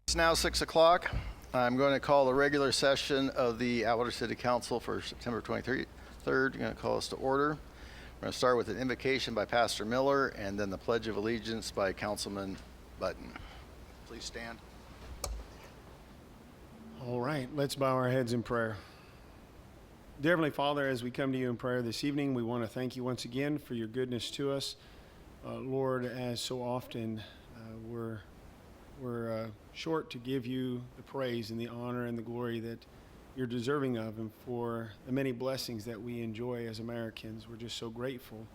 It's now 6 o'clock. I'm going to call the regular session of the Atwater City Council for September 23rd. I'm going to call us to order. We're going to start with an invocation by Pastor Miller and then the Pledge of Allegiance by Councilman Button. Please stand. All right, let's bow our heads in prayer. Dear Heavenly Father, as we come to you in prayer this evening, we want to thank you once again for your goodness to us. Lord, as so often we're short to give you the praise and the honor and the glory that you're deserving of, and for the many blessings that we enjoy as Americans. We're just so grateful.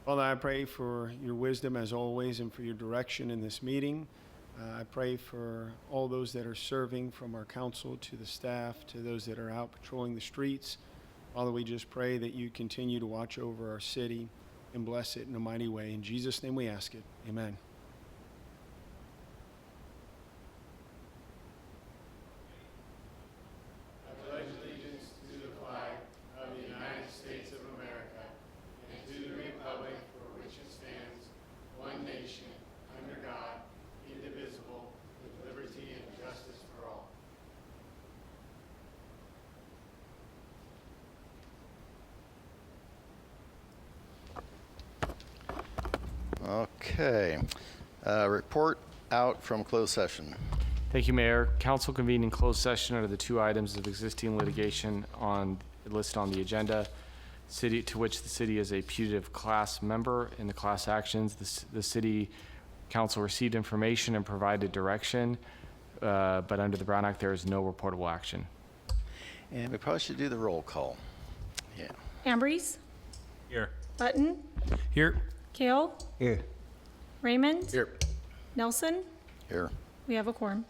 Father, I pray for your wisdom as always and for your direction in this meeting. I pray for all those that are serving, from our council to the staff to those that are out patrolling the streets. Father, we just pray that you continue to watch over our city and bless it in a mighty way. In Jesus' name we ask it. Amen. Okay. Report out from closed session. Thank you, Mayor. Council convened in closed session under the two items of existing litigation listed on the agenda, to which the city is a putative class member in the class actions. The city council received information and provided direction, but under the Brown Act, there is no reportable action. And we probably should do the roll call. Yeah. Ambrose? Here. Button? Here. Kale? Here. Raymond? Here. Nelson? Here. We have a quorum.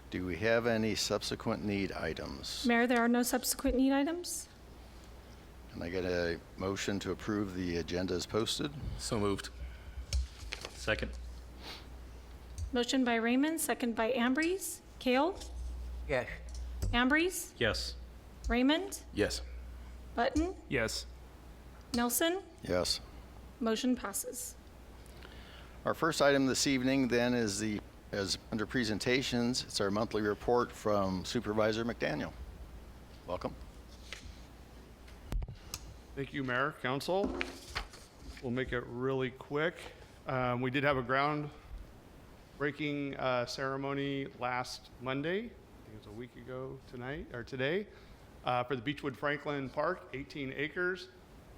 Do we have any subsequent need items? Mayor, there are no subsequent need items. Can I get a motion to approve the agenda as posted? So moved. Second. Motion by Raymond, second by Ambrose. Kale? Yes. Ambrose? Yes. Raymond? Yes. Button? Yes. Nelson? Yes. Motion passes. Our first item this evening then is under presentations. It's our monthly report from Supervisor McDaniel. Welcome. Thank you, Mayor, Council. We'll make it really quick. We did have a groundbreaking ceremony last Monday. I think it was a week ago today, for the Beechwood Franklin Park, 18 acres.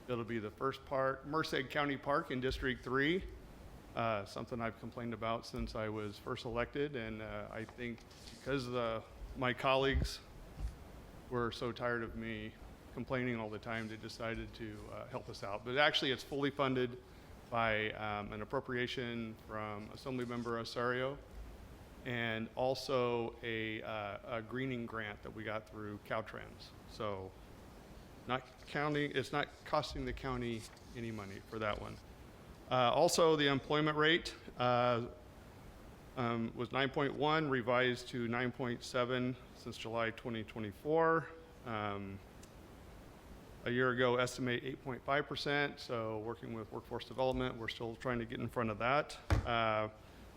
It'll be the first Merced County Park in District 3. Something I've complained about since I was first elected, and I think because my colleagues were so tired of me complaining all the time, they decided to help us out. But actually, it's fully funded by an appropriation from Assemblymember Osorio, and also a greening grant that we got through Caltrans. So, it's not costing the county any money for that one. Also, the employment rate was 9.1, revised to 9.7 since July 2024. A year ago, estimate 8.5%, so working with workforce development, we're still trying to get in front of that.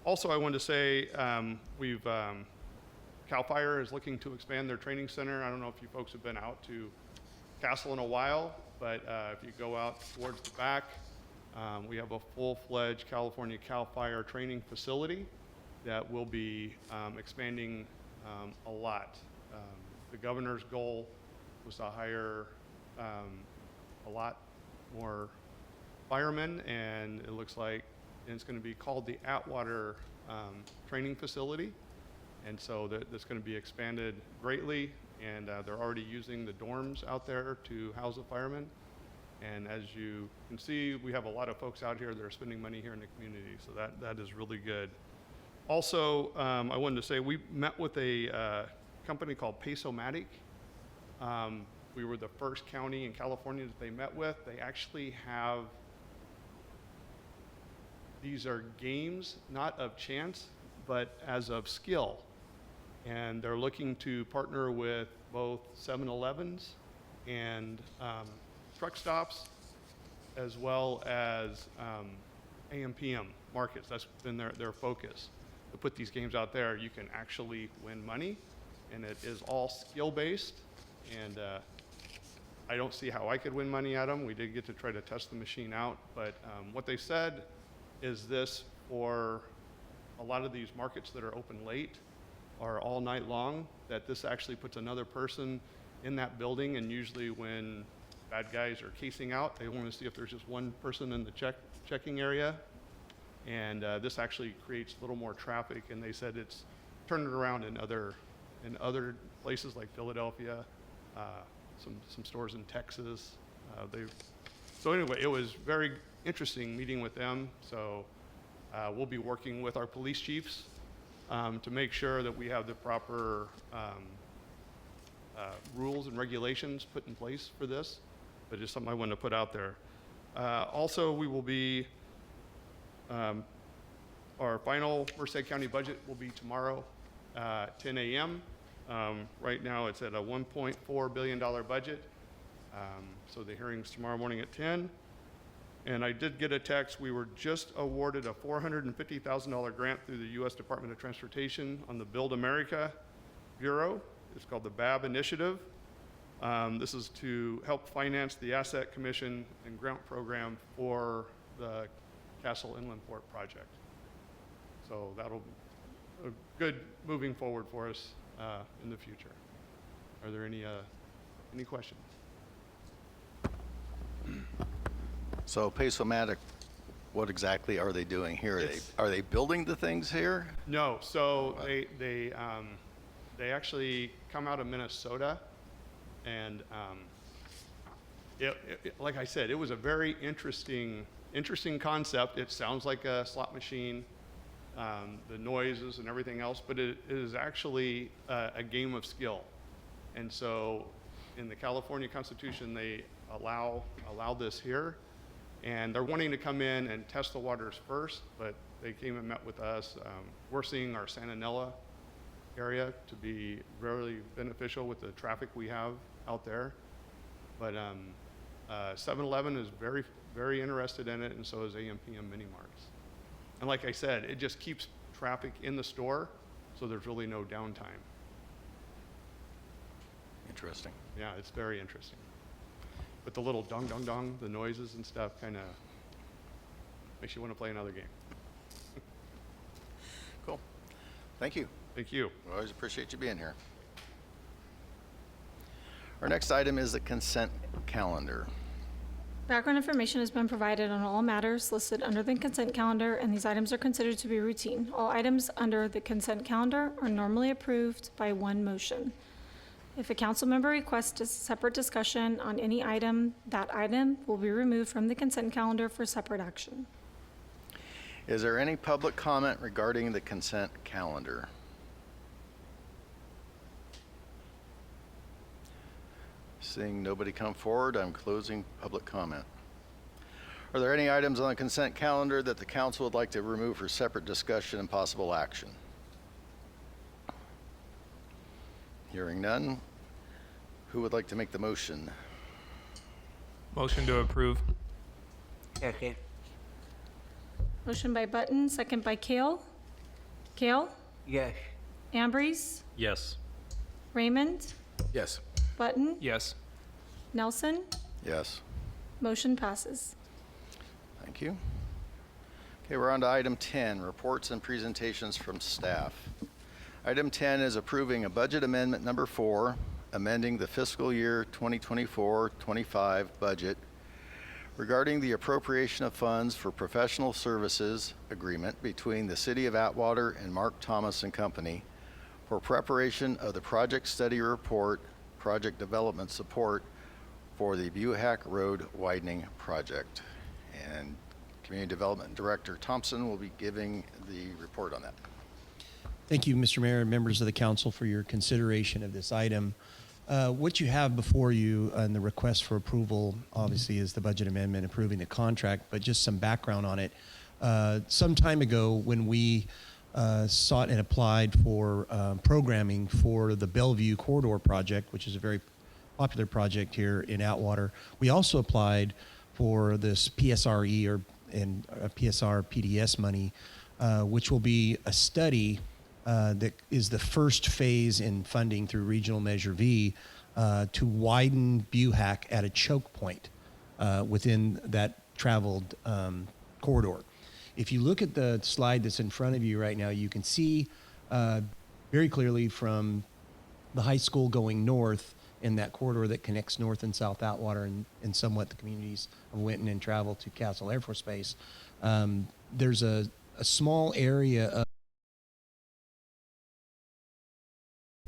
Also, I wanted to say CAL FIRE is looking to expand their training center. I don't know if you folks have been out to Castle in a while, but if you go out towards the back, we have a full-fledged California CAL FIRE training facility that will be expanding a lot. The governor's goal was to hire a lot more firemen, and it looks like it's going to be called the Atwater Training Facility. And so that's going to be expanded greatly, and they're already using the dorms out there to house the firemen. And as you can see, we have a lot of folks out here that are spending money here in the community, so that is really good. Also, I wanted to say we met with a company called Pace-O-Matic. We were the first county in California that they met with. They actually have, these are games, not of chance, but as of skill. And they're looking to partner with both 7-Elevens and truck stops, as well as AM/PM markets. That's been their focus. to put these games out there, you can actually win money, and it is all skill-based, and I don't see how I could win money at them. We did get to try to test the machine out, but what they said is this: for a lot of these markets that are open late or all night long, that this actually puts another person in that building, and usually when bad guys are casing out, they want to see if there's just one person in the checking area, and this actually creates a little more traffic, and they said it's turned it around in other places like Philadelphia, some stores in Texas. So anyway, it was very interesting meeting with them. So we'll be working with our police chiefs to make sure that we have the proper rules and regulations put in place for this, but just something I wanted to put out there. Also, we will be, our final Merced County budget will be tomorrow, 10 a.m. Right now, it's at a $1.4 billion budget. So the hearing's tomorrow morning at 10. And I did get a text. We were just awarded a $450,000 grant through the U.S. Department of Transportation on the Build America Bureau. It's called the BAB Initiative. This is to help finance the Asset Commission and Grant Program for the Castle Inland Port project. So that'll be a good moving forward for us in the future. Are there any questions? So Pace-O-Matic, what exactly are they doing here? It's- Are they building the things here? No, so they actually come out of Minnesota, and like I said, it was a very interesting concept. It sounds like a slot machine, the noises and everything else, but it is actually a game of skill. And so in the California Constitution, they allow this here, and they're wanting to come in and test the waters first, but they came and met with us. We're seeing our Santa Nella area to be really beneficial with the traffic we have out there. But 7-Eleven is very, very interested in it, and so is AM/PM Mini Marts. And like I said, it just keeps traffic in the store, so there's really no downtime. Interesting. Yeah, it's very interesting. But the little dong, dong, dong, the noises and stuff kind of makes you want to play another game. Cool. Thank you. Thank you. We always appreciate you being here. Our next item is the consent calendar. Background information has been provided on all matters listed under the consent calendar, and these items are considered to be routine. All items under the consent calendar are normally approved by one motion. If a council member requests a separate discussion on any item, that item will be removed from the consent calendar for separate action. Is there any public comment regarding the consent calendar? Seeing nobody come forward, I'm closing public comment. Are there any items on the consent calendar that the council would like to remove for separate discussion and possible action? Hearing none, who would like to make the motion? Motion to approve. Second. Motion by Button, second by Kale. Kale? Yes. Ambrose? Yes. Raymond? Yes. Button? Yes. Nelson? Yes. Motion passes. Thank you. Okay, we're on to item 10, reports and presentations from staff. Item 10 is approving a budget amendment number 4, amending the fiscal year 2024-25 budget regarding the appropriation of funds for professional services agreement between the City of Atwater and Mark Thomas and Company for preparation of the project study report, project development support for the Buhack Road widening project. And Community Development Director Thompson will be giving the report on that. Thank you, Mr. Mayor and members of the council, for your consideration of this item. What you have before you and the request for approval, obviously, is the budget amendment approving the contract, but just some background on it. Some time ago, when we sought and applied for programming for the Bellevue Corridor project, which is a very popular project here in Atwater, we also applied for this PSRE and PSR PDS money which will be a study that is the first phase in funding through Regional Measure V to widen Buhack at a choke point within that traveled corridor. If you look at the slide that's in front of you right now, you can see very clearly from the high school going north in that corridor that connects North and South Atwater and somewhat the communities of Winton and travel to Castle Air Force Base. There's a small area of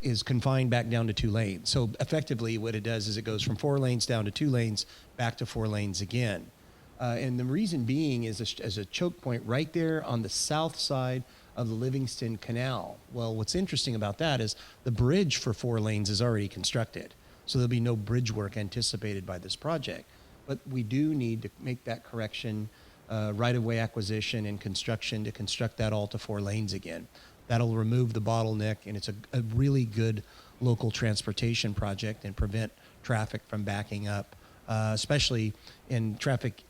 is confined back down to 2 lanes. So effectively what it does is it goes from 4 lanes down to 2 lanes, back to 4 lanes again. And the reason being is as a choke point right there on the south side of the Livingston Canal. Well, what's interesting about that is the bridge for 4 lanes is already constructed. So there'll be no bridge work anticipated by this project. But we do need to make that correction, right-of-way acquisition and construction to construct that all to 4 lanes again. That'll remove the bottleneck, and it's a really good local transportation project and prevent traffic from backing up, especially in traffic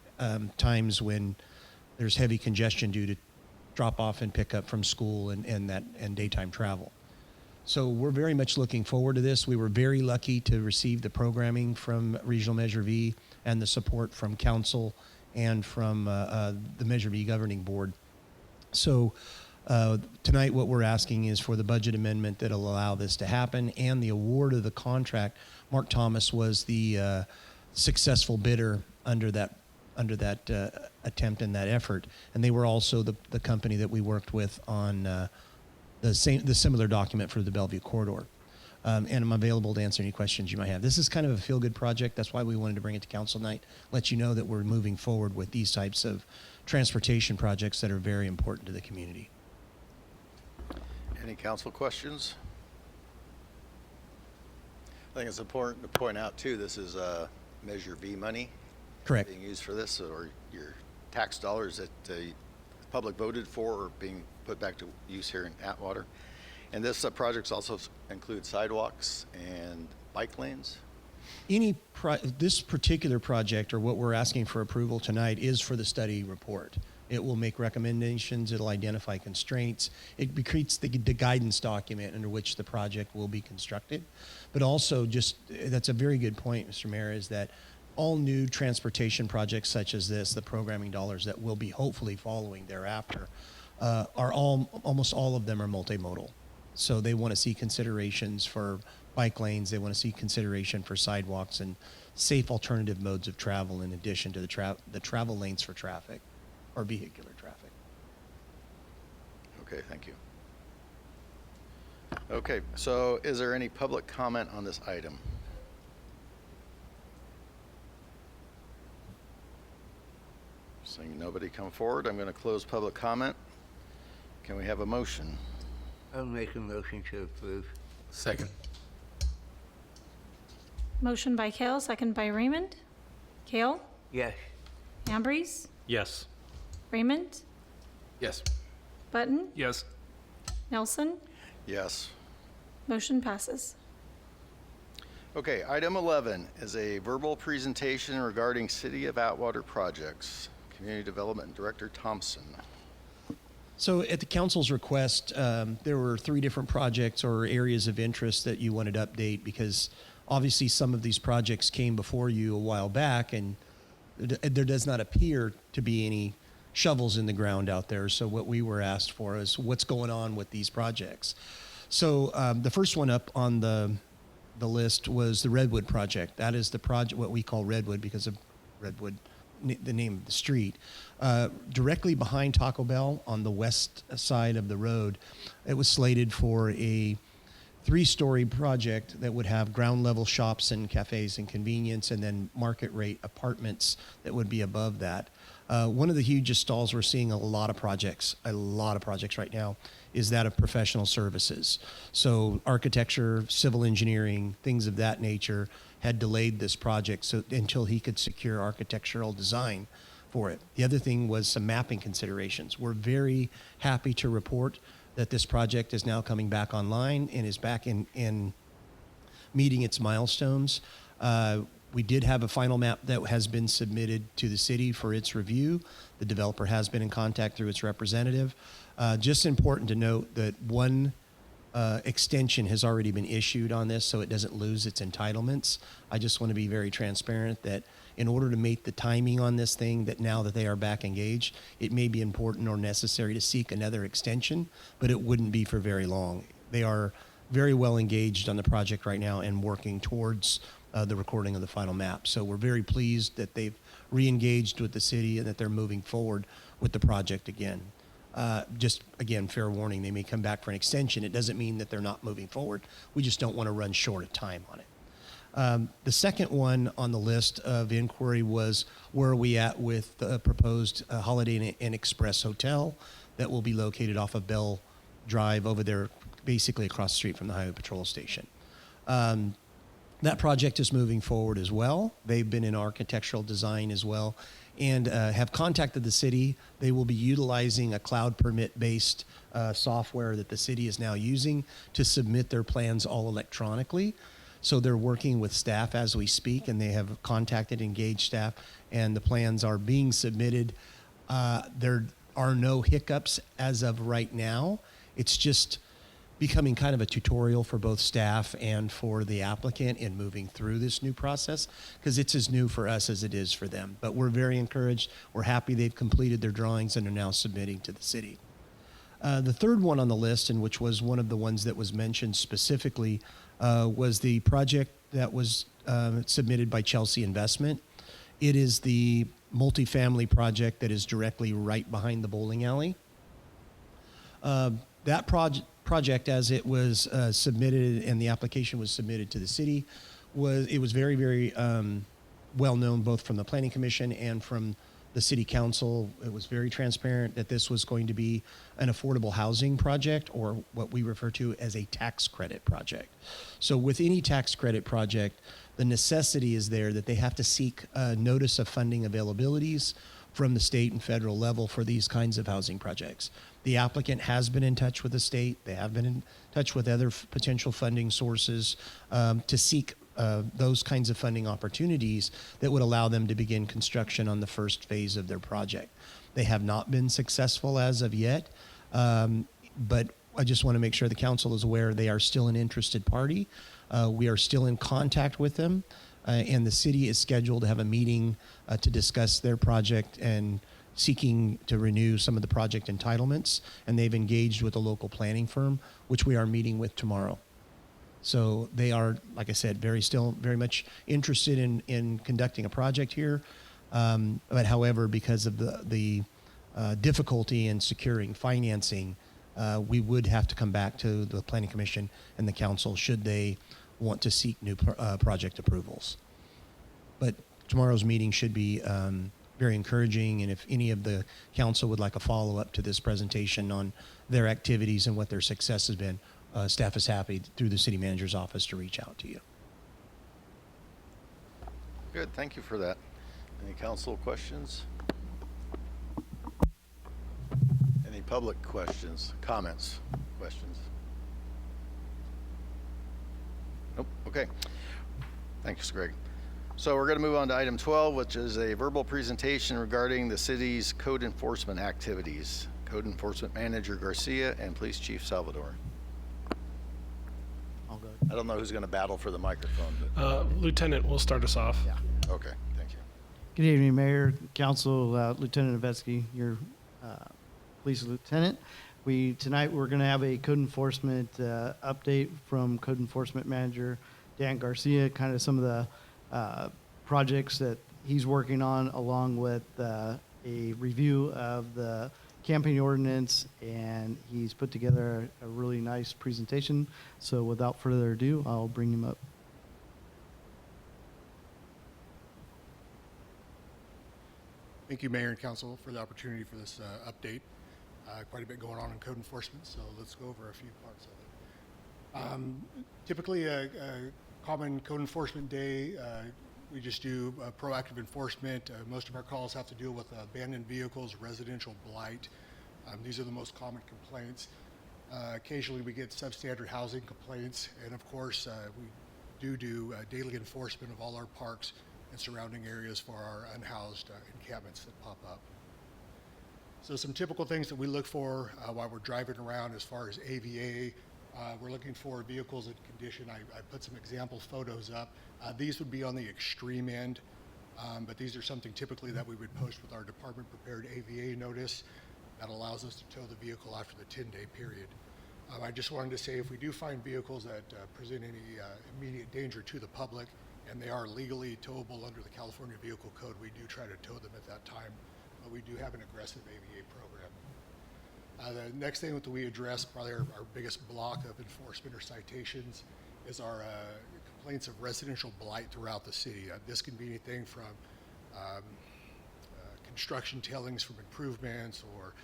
times when there's heavy congestion due to drop off and pick up from school and daytime travel. So we're very much looking forward to this. We were very lucky to receive the programming from Regional Measure V and the support from council and from the Measure V governing board. So tonight what we're asking is for the budget amendment that'll allow this to happen and the award of the contract. Mark Thomas was the successful bidder under that attempt and that effort, and they were also the company that we worked with on the similar document for the Bellevue corridor. And I'm available to answer any questions you might have. This is kind of a feel-good project. That's why we wanted to bring it to council tonight, let you know that we're moving forward with these types of transportation projects that are very important to the community. Any council questions? I think it's important to point out too, this is Measure V money Correct. being used for this, or your tax dollars that the public voted for are being put back to use here in Atwater. And this projects also include sidewalks and bike lanes. This particular project, or what we're asking for approval tonight, is for the study report. It will make recommendations. It'll identify constraints. It creates the guidance document under which the project will be constructed. But also, that's a very good point, Mr. Mayor, is that all new transportation projects such as this, the programming dollars that will be hopefully following thereafter, almost all of them are multimodal. So they want to see considerations for bike lanes. They want to see consideration for sidewalks and safe alternative modes of travel in addition to the travel lanes for traffic or vehicular traffic. Okay, thank you. Okay, so is there any public comment on this item? Seeing nobody come forward, I'm going to close public comment. Can we have a motion? I'll make a motion to approve. Second. Motion by Kale, second by Raymond. Kale? Yes. Ambrose? Yes. Raymond? Yes. Button? Yes. Nelson? Yes. Motion passes. Okay, item 11 is a verbal presentation regarding City of Atwater projects. Community Development Director Thompson. So at the council's request, there were 3 different projects or areas of interest that you wanted to update because obviously some of these projects came before you a while back and there does not appear to be any shovels in the ground out there. So what we were asked for is what's going on with these projects. So the first one up on the list was the Redwood project. That is the project, what we call Redwood because of Redwood, the name of the street. Directly behind Taco Bell on the west side of the road, it was slated for a 3-story project that would have ground level shops and cafes and convenience and then market rate apartments that would be above that. One of the hugest stalls we're seeing a lot of projects right now is that of professional services. So architecture, civil engineering, things of that nature had delayed this project until he could secure architectural design for it. The other thing was some mapping considerations. We're very happy to report that this project is now coming back online and is back in meeting its milestones. We did have a final map that has been submitted to the city for its review. The developer has been in contact through its representative. Just important to note that one extension has already been issued on this, so it doesn't lose its entitlements. I just want to be very transparent that in order to meet the timing on this thing, that now that they are back engaged, it may be important or necessary to seek another extension, but it wouldn't be for very long. They are very well engaged on the project right now and working towards the recording of the final map. So we're very pleased that they've re-engaged with the city and that they're moving forward with the project again. Just again, fair warning, they may come back for an extension. It doesn't mean that they're not moving forward. We just don't want to run short of time on it. The second one on the list of inquiry was where are we at with the proposed Holiday Inn Express Hotel that will be located off of Bell Drive over there, basically across the street from the Highway Patrol Station. That project is moving forward as well. They've been in architectural design as well and have contacted the city. They will be utilizing a cloud permit-based software that the city is now using to submit their plans all electronically. So they're working with staff as we speak, and they have contacted engaged staff, and the plans are being submitted. There are no hiccups as of right now. It's just becoming kind of a tutorial for both staff and for the applicant in moving through this new process, because it's as new for us as it is for them. But we're very encouraged. We're happy they've completed their drawings and are now submitting to the city. The third one on the list, and which was one of the ones that was mentioned specifically, was the project that was submitted by Chelsea Investment. It is the multifamily project that is directly right behind the bowling alley. That project, as it was submitted and the application was submitted to the city, was very, very well known both from the Planning Commission and from the City Council. It was very transparent that this was going to be an affordable housing project, or what we refer to as a tax credit project. So with any tax credit project, the necessity is there that they have to seek a notice of funding availabilities from the state and federal level for these kinds of housing projects. The applicant has been in touch with the state. They have been in touch with other potential funding sources to seek those kinds of funding opportunities that would allow them to begin construction on the first phase of their project. They have not been successful as of yet, but I just want to make sure the council is aware they are still an interested party. We are still in contact with them, and the city is scheduled to have a meeting to discuss their project and seeking to renew some of the project entitlements, and they've engaged with a local planning firm, which we are meeting with tomorrow. So they are, like I said, still very much interested in conducting a project here. But however, because of the difficulty in securing financing, we would have to come back to the Planning Commission and the council should they want to seek new project approvals. But tomorrow's meeting should be very encouraging, and if any of the council would like a follow-up to this presentation on their activities and what their success has been, staff is happy through the city manager's office to reach out to you. Good, thank you for that. Any council questions? Any public questions, comments, questions? Nope, okay. Thanks, Greg. So we're going to move on to item 12, which is a verbal presentation regarding the city's code enforcement activities. Code Enforcement Manager Garcia and Police Chief Salvador. I don't know who's going to battle for the microphone, but Lieutenant will start us off. yeah. Okay, thank you. Good evening, Mayor, Council, Lieutenant Ovetsky, your police lieutenant. Tonight we're going to have a code enforcement update from Code Enforcement Manager Dan Garcia, kind of some of the projects that he's working on, along with a review of the camping ordinance, and he's put together a really nice presentation. So without further ado, I'll bring him up. Thank you, Mayor and Council, for the opportunity for this update. Quite a bit going on in code enforcement, so let's go over a few parts of it. Typically, a common code enforcement day, we just do proactive enforcement. Most of our calls have to deal with abandoned vehicles, residential blight. These are the most common complaints. Occasionally, we get substandard housing complaints, and of course, we do daily enforcement of all our parks and surrounding areas for our unhoused encampments that pop up. So some typical things that we look for while we're driving around as far as AVA, we're looking for vehicles in condition. I put some example photos up. These would be on the extreme end, but these are something typically that we would post with our department prepared AVA notice that allows us to tow the vehicle after the 10-day period. I just wanted to say if we do find vehicles that present any immediate danger to the public and they are legally towable under the California Vehicle Code, we do try to tow them at that time. But we do have an aggressive AVA program. The next thing that we address, probably our biggest block of enforcement or citations, is our complaints of residential blight throughout the city. This can be anything from construction tailings from improvements or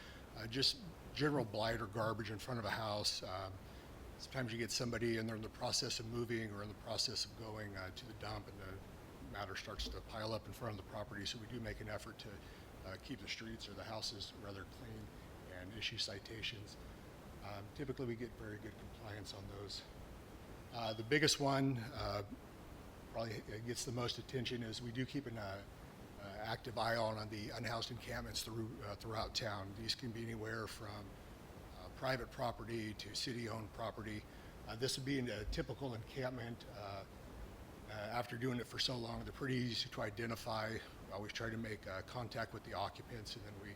just general blight or garbage in front of a house. Sometimes you get somebody and they're in the process of moving or in the process of going to the dump and the matter starts to pile up in front of the property. So we do make an effort to keep the streets or the houses rather clean and issue citations. Typically we get very good compliance on those. The biggest one, probably gets the most attention, is we do keep an active eye on the unhoused encampments throughout town. These can be anywhere from private property to city-owned property. This would be a typical encampment. After doing it for so long, they're pretty easy to identify. We always try to make contact with the occupants, and then we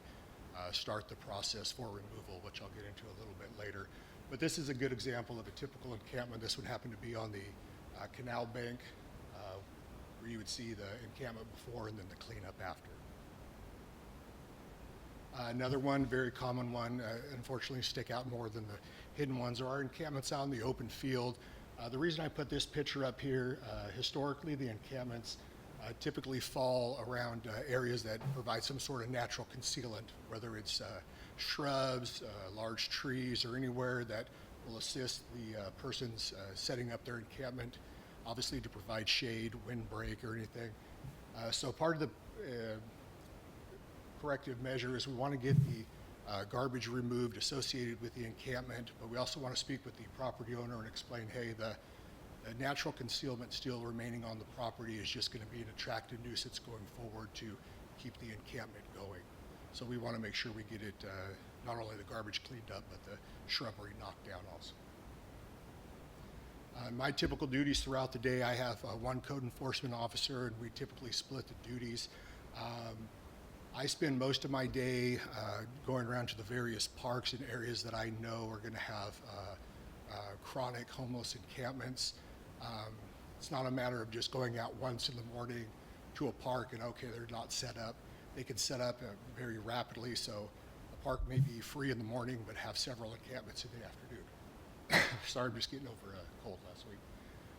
start the process for removal, which I'll get into a little bit later. But this is a good example of a typical encampment. This would happen to be on the canal bank, where you would see the encampment before and then the cleanup after. Another one, very common one, unfortunately stick out more than the hidden ones, are our encampments out in the open field. The reason I put this picture up here, historically the encampments typically fall around areas that provide some sort of natural concealant, whether it's shrubs, large trees, or anywhere that will assist the persons setting up their encampment, obviously to provide shade, windbreak, or anything. So part of the corrective measure is we want to get the garbage removed associated with the encampment, but we also want to speak with the property owner and explain, hey, the natural concealment still remaining on the property is just going to be an attractive nuisance going forward to keep the encampment going. So we want to make sure we get it, not only the garbage cleaned up, but the shrubbery knocked down also. My typical duties throughout the day, I have one code enforcement officer, and we typically split the duties. I spend most of my day going around to the various parks and areas that I know are going to have chronic homeless encampments. It's not a matter of just going out once in the morning to a park and, okay, they're not set up. They can set up very rapidly, so a park may be free in the morning but have several encampments in the afternoon. Sorry, I'm just getting over a cold last week.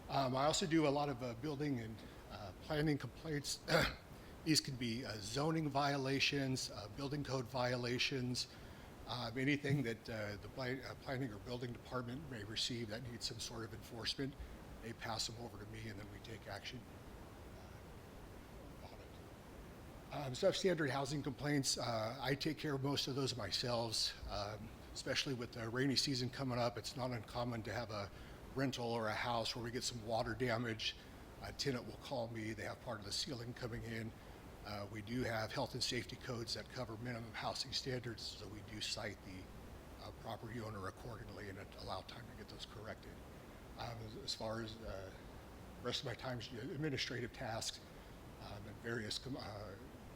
I also do a lot of building and planning complaints. These can be zoning violations, building code violations, anything that the planning or building department may receive that needs some sort of enforcement. They pass them over to me, and then we take action on it. Substandard housing complaints, I take care of most of those myself, especially with the rainy season coming up. It's not uncommon to have a rental or a house where we get some water damage. A tenant will call me. They have part of the ceiling coming in. We do have health and safety codes that cover minimum housing standards, so we do cite the property owner accordingly and allow time to get those corrected. As far as the rest of my time, administrative tasks and various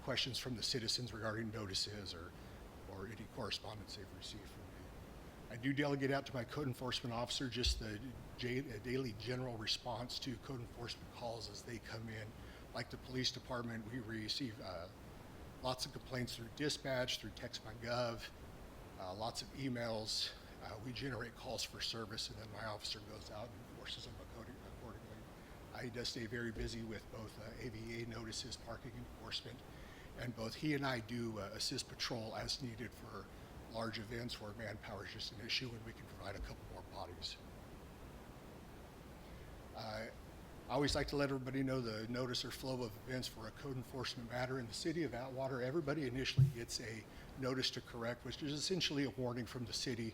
questions from the citizens regarding notices or any correspondence they've received from me. I do delegate out to my code enforcement officer just the daily general response to code enforcement calls as they come in. Like the police department, we receive lots of complaints through dispatch, through text.gov, lots of emails. We generate calls for service, and then my officer goes out and enforces them accordingly. He does stay very busy with both AVA notices, parking enforcement, and both he and I do assist patrol as needed for large events where manpower is just an issue, and we can provide a couple more bodies. I always like to let everybody know the notice or flow of events for a code enforcement matter. In the city of Atwater, everybody initially gets a notice to correct, which is essentially a warning from the city.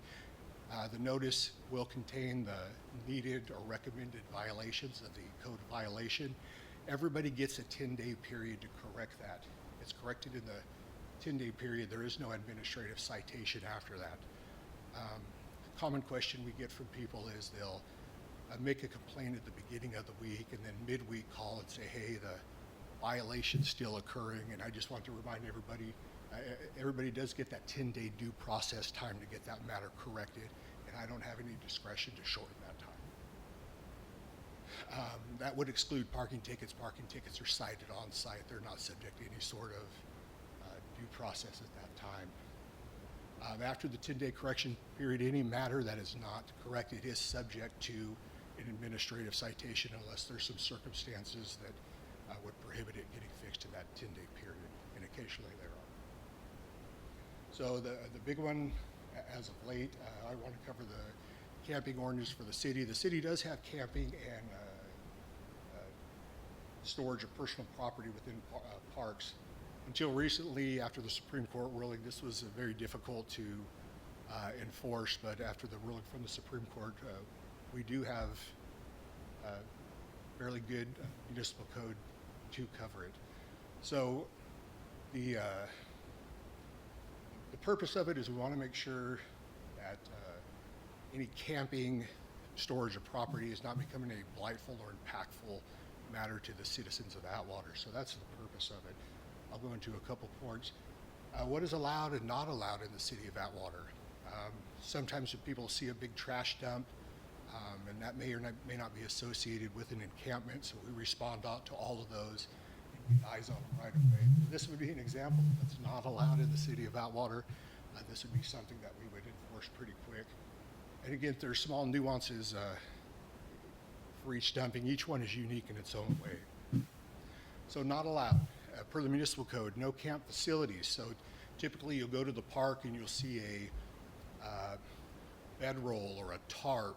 The notice will contain the needed or recommended violations of the code violation. Everybody gets a 10-day period to correct that. It's corrected in the 10-day period. There is no administrative citation after that. The common question we get from people is they'll make a complaint at the beginning of the week and then midweek call and say, hey, the violation's still occurring. And I just want to remind everybody, everybody does get that 10-day due process time to get that matter corrected, and I don't have any discretion to shorten that time. That would exclude parking tickets. Parking tickets are cited on site. They're not subject to any sort of due process at that time. After the 10-day correction period, any matter that is not corrected is subject to an administrative citation unless there's some circumstances that would prohibit it getting fixed in that 10-day period, and occasionally there are. So the big one as of late, I want to cover the camping ordinance for the city. The city does have camping and storage of personal property within parks. Until recently, after the Supreme Court ruling, this was very difficult to enforce, but after the ruling from the Supreme Court, we do have fairly good municipal code to cover it. So the purpose of it is we want to make sure that any camping storage of property is not becoming a blightful or impactful matter to the citizens of Atwater. So that's the purpose of it. I'll go into a couple points. What is allowed and not allowed in the city of Atwater? Sometimes when people see a big trash dump, and that may or may not be associated with an encampment, so we respond out to all of those and keep eyes on them right away. This would be an example that's not allowed in the city of Atwater. This would be something that we would enforce pretty quick. And again, there's small nuances for each dumping. Each one is unique in its own way. So not allowed. Per the municipal code, no camp facilities. So typically you'll go to the park and you'll see a bedroll or a tarp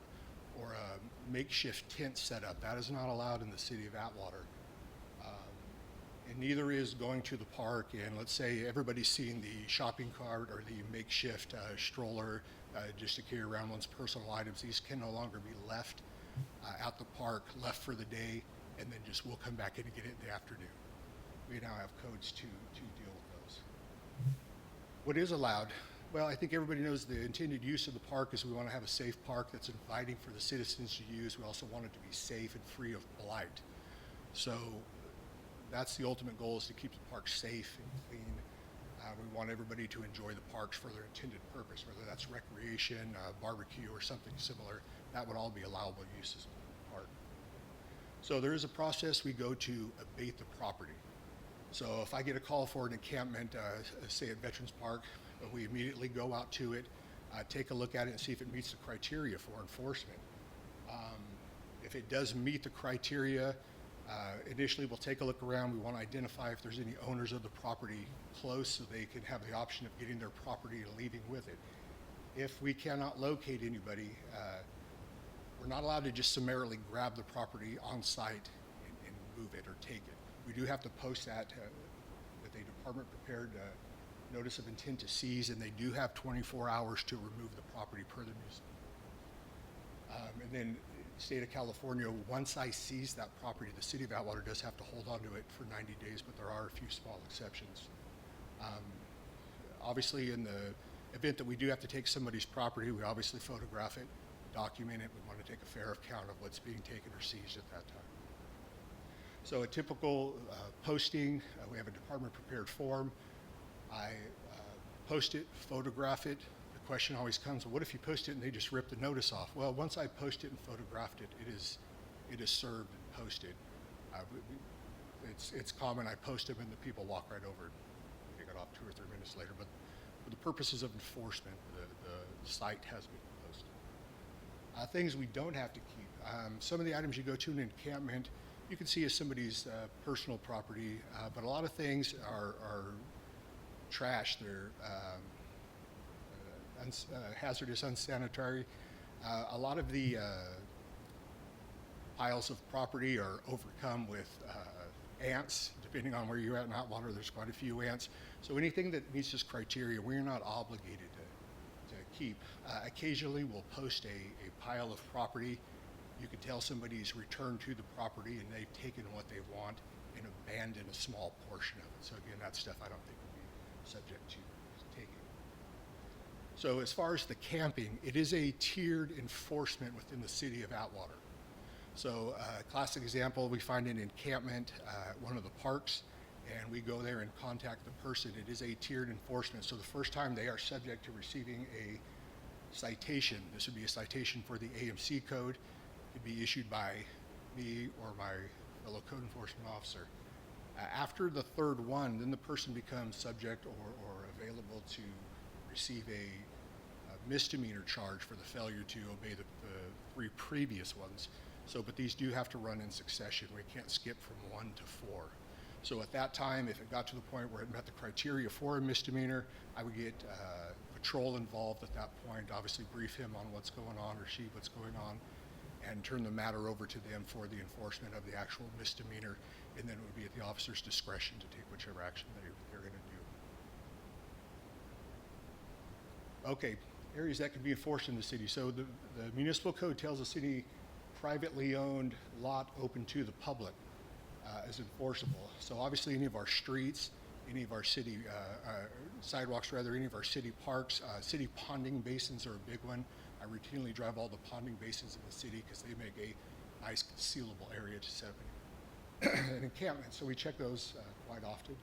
or a makeshift tent set up. That is not allowed in the city of Atwater. And neither is going to the park and let's say everybody's seen the shopping cart or the makeshift stroller just to carry around one's personal items. These can no longer be left at the park, left for the day, and then just we'll come back in and get it in the afternoon. We now have codes to deal with those. What is allowed? Well, I think everybody knows the intended use of the park is we want to have a safe park that's inviting for the citizens to use. We also want it to be safe and free of blight. So that's the ultimate goal, is to keep the park safe and clean. We want everybody to enjoy the parks for their intended purpose, whether that's recreation, barbecue, or something similar. That would all be allowable uses of the park. So there is a process we go to abate the property. So if I get a call for an encampment, say at Veterans Park, we immediately go out to it, take a look at it and see if it meets the criteria for enforcement. If it does meet the criteria, initially we'll take a look around. We want to identify if there's any owners of the property close so they can have the option of getting their property and leaving with it. If we cannot locate anybody, we're not allowed to just summarily grab the property on site and move it or take it. We do have to post that with a department prepared notice of intent to seize, and they do have 24 hours to remove the property per the municipal. And then state of California, once I seize that property, the city of Atwater does have to hold on to it for 90 days, but there are a few small exceptions. Obviously, in the event that we do have to take somebody's property, we obviously photograph it, document it. We want to take a fair account of what's being taken or seized at that time. So a typical posting, we have a department prepared form. I post it, photograph it. The question always comes, well, what if you post it and they just rip the notice off? Well, once I post it and photographed it, it is served and posted. It's common, I post them and the people walk right over and pick it off 2 or 3 minutes later. But for the purposes of enforcement, the site has been posted. Things we don't have to keep. Some of the items you go to an encampment, you can see as somebody's personal property, but a lot of things are trash. They're hazardous, unsanitary. A lot of the piles of property are overcome with ants. Depending on where you're at in Atwater, there's quite a few ants. So anything that meets this criteria, we're not obligated to keep. Occasionally, we'll post a pile of property. You can tell somebody's returned to the property and they've taken what they want and abandoned a small portion of it. So again, that's stuff I don't think would be subject to taking. So as far as the camping, it is a tiered enforcement within the city of Atwater. So classic example, we find an encampment at one of the parks, and we go there and contact the person. It is a tiered enforcement. So the first time they are subject to receiving a citation. This would be a citation for the AMC code. It could be issued by me or my fellow code enforcement officer. After the third one, then the person becomes subject or available to receive a misdemeanor charge for the failure to obey the 3 previous ones. So, but these do have to run in succession. We can't skip from 1 to 4. So at that time, if it got to the point where it met the criteria for a misdemeanor, I would get patrol involved at that point, obviously brief him on what's going on or she what's going on, and turn the matter over to them for the enforcement of the actual misdemeanor, and then it would be at the officer's discretion to take whichever action they're going to do. Okay, areas that can be enforced in the city. So the municipal code tells the city privately owned lot open to the public is enforceable. So obviously any of our streets, any of our city sidewalks, rather, any of our city parks, city ponding basins are a big one. I routinely drive all the ponding basins in the city because they make a nice concealable area to set up an encampment. So we check those quite often.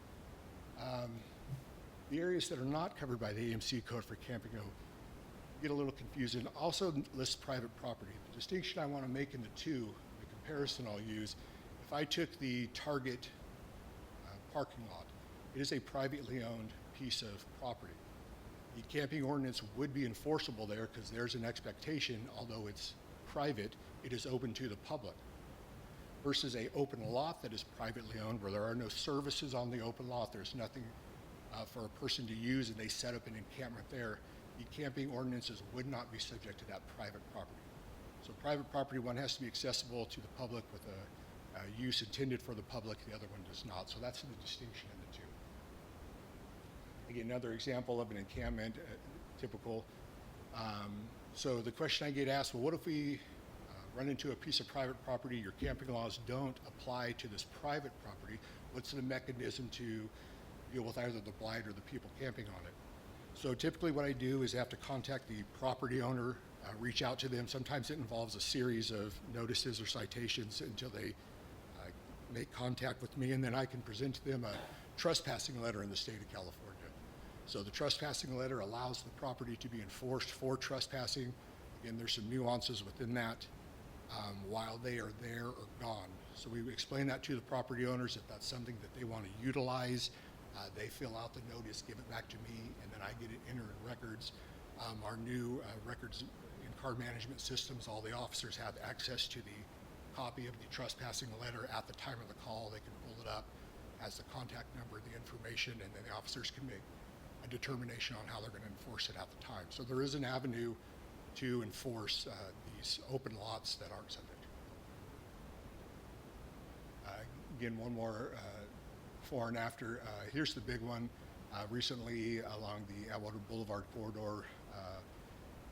The areas that are not covered by the AMC code for camping get a little confusing. Also lists private property. The distinction I want to make in the two, the comparison I'll use, if I took the Target parking lot, it is a privately owned piece of property. The camping ordinance would be enforceable there because there's an expectation, although it's private, it is open to the public. Versus a open lot that is privately owned where there are no services on the open lot, there's nothing for a person to use and they set up an encampment there, the camping ordinances would not be subject to that private property. So private property, one has to be accessible to the public with a use intended for the public, the other one does not. So that's the distinction in the two. Again, another example of an encampment, typical. So the question I get asked, well, what if we run into a piece of private property, your camping laws don't apply to this private property? What's the mechanism to deal with either the blight or the people camping on it? So typically what I do is I have to contact the property owner, reach out to them. Sometimes it involves a series of notices or citations until they make contact with me, and then I can present to them a trespassing letter in the state of California. So the trespassing letter allows the property to be enforced for trespassing. Again, there's some nuances within that while they are there or gone. So we explain that to the property owners. If that's something that they want to utilize, they fill out the notice, give it back to me, and then I get it entered in records. Our new records in car management systems, all the officers have access to the copy of the trespassing letter at the time of the call. They can pull it up, has the contact number, the information, and then the officers can make a determination on how they're going to enforce it at the time. So there is an avenue to enforce these open lots that aren't subject to code. Again, one more before and after. Here's the big one. Recently, along the Atwater Boulevard corridor,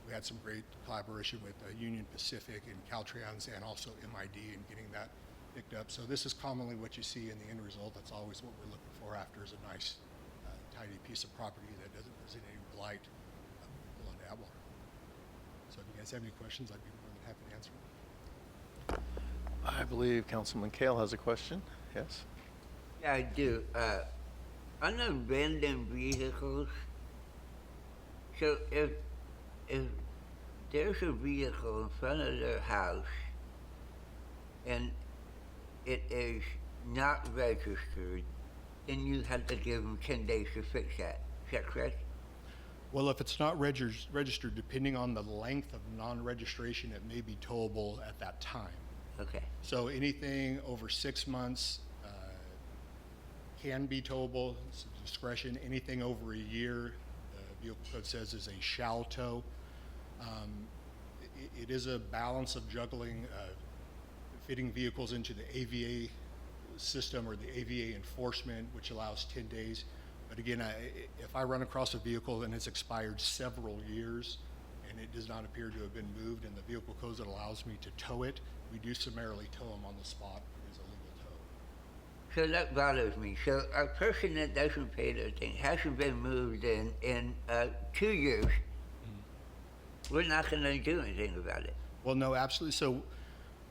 we had some great collaboration with Union Pacific and Caltrans and also MID in getting that picked up. So this is commonly what you see in the end result. That's always what we're looking for after, is a nice, tidy piece of property that doesn't present any blight on Atwater. So if you guys have any questions, I'd be more than happy to answer them. I believe Councilman Kale has a question. Yes? Yeah, I do. On abandoned vehicles, so if there's a vehicle in front of their house and it is not registered, then you have to give them 10 days to fix that. Is that correct? Well, if it's not registered, depending on the length of non-registration, it may be towable at that time. Okay. So anything over 6 months can be towable. It's a discretion. Anything over a year, the vehicle code says, is a shall tow. It is a balance of juggling fitting vehicles into the AVA system or the AVA enforcement, which allows 10 days. But again, if I run across a vehicle and it's expired several years, and it does not appear to have been moved, and the vehicle codes that allows me to tow it, we do summarily tow them on the spot. It is a legal tow. So that bothers me. So a person that doesn't pay their thing hasn't been moved in 2 years. We're not going to do anything about it. Well, no, absolutely. So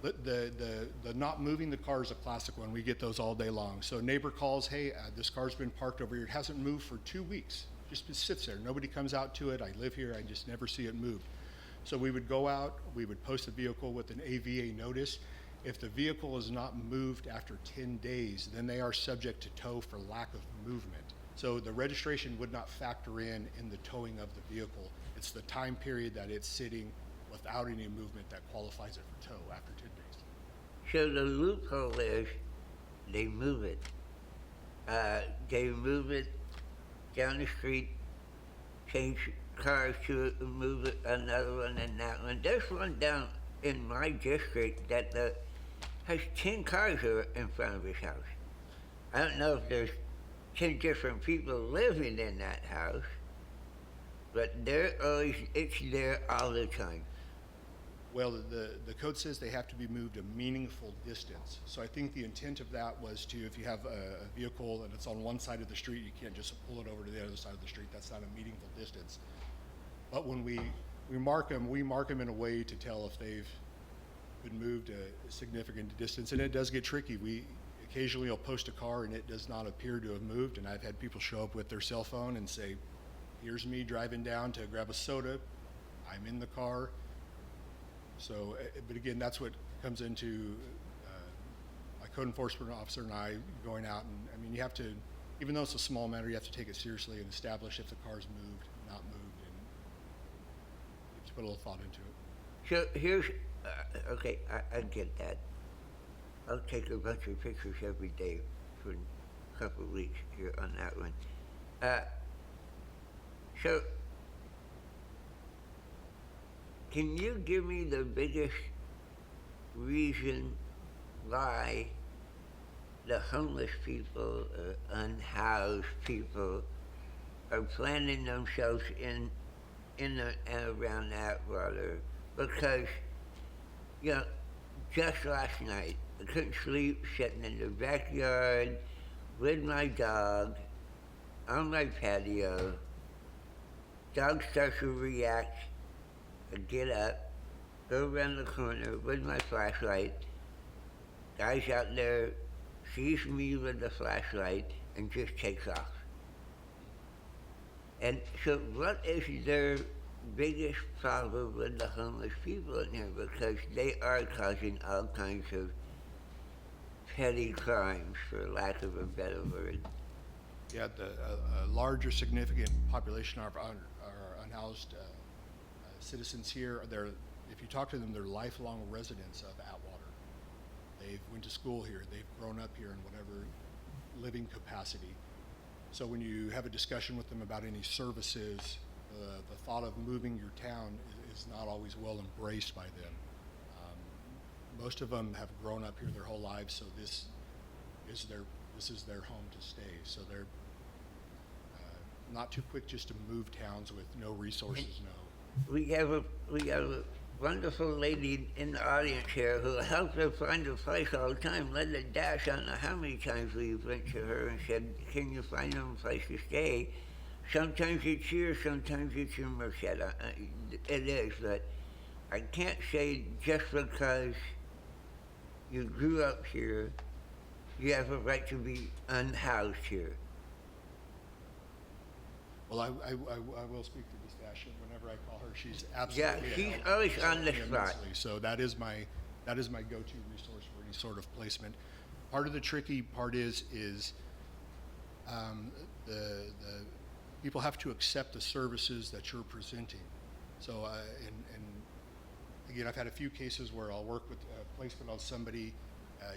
the not moving the car is a classic one. We get those all day long. So a neighbor calls, hey, this car's been parked over here. It hasn't moved for 2 weeks. Just sits there. Nobody comes out to it. I live here. I just never see it moved. So we would go out. We would post the vehicle with an AVA notice. If the vehicle is not moved after 10 days, then they are subject to tow for lack of movement. So the registration would not factor in the towing of the vehicle. It's the time period that it's sitting without any movement that qualifies it for tow after 10 days. So the loophole is they move it. They move it down the street, change cars to it, move it, another one and that one. There's one down in my district that has 10 cars in front of his house. I don't know if there's 10 different people living in that house, but it's there all the time. Well, the code says they have to be moved a meaningful distance. So I think the intent of that was to, if you have a vehicle and it's on one side of the street, you can't just pull it over to the other side of the street. That's not a meaningful distance. But when we mark them in a way to tell if they've been moved a significant distance. And it does get tricky. We occasionally will post a car and it does not appear to have moved. And I've had people show up with their cell phone and say, here's me driving down to grab a soda. I'm in the car. So, but again, that's what comes into my code enforcement officer and I going out. And I mean, you have to, even though it's a small matter, you have to take it seriously and establish if the car's moved, not moved, and you have to put a little thought into it. So here's, okay, I get that. I'll take a bunch of pictures every day for a couple of weeks here on that one. So, can you give me the biggest reason why the homeless people or unhoused people are planting themselves in and around Atwater? Because, you know, just last night, I couldn't sleep, sitting in the backyard with my dog on my patio. Dog starts to react. I get up, go around the corner with my flashlight. Guy's out there, sees me with the flashlight, and just takes off. And so what is their biggest problem with the homeless people in here? Because they are causing all kinds of petty crimes, for lack of a better word. Yeah, a larger significant population of our unhoused citizens here. If you talk to them, they're lifelong residents of Atwater. They've went to school here. They've grown up here in whatever living capacity. So when you have a discussion with them about any services, the thought of moving your town is not always well embraced by them. Most of them have grown up here their whole lives, so this is their home to stay. So they're not too quick just to move towns with no resources, no. We have a wonderful lady in the audience here who helps her find a place all the time. Linda Dash, I don't know how many times we've went to her and said, can you find them a place to stay? Sometimes it's here, sometimes it's in Merced. It is, but I can't say just because you grew up here, you have a right to be unhoused here. Well, I will speak to Ms. Dash whenever I call her. She's absolutely Yeah, she's help. always She's on the helped me spot. immensely. So that is my go-to resource for any sort of placement. Part of the tricky part is the people have to accept the services that you're presenting. So and again, I've had a few cases where I'll work with placement on somebody.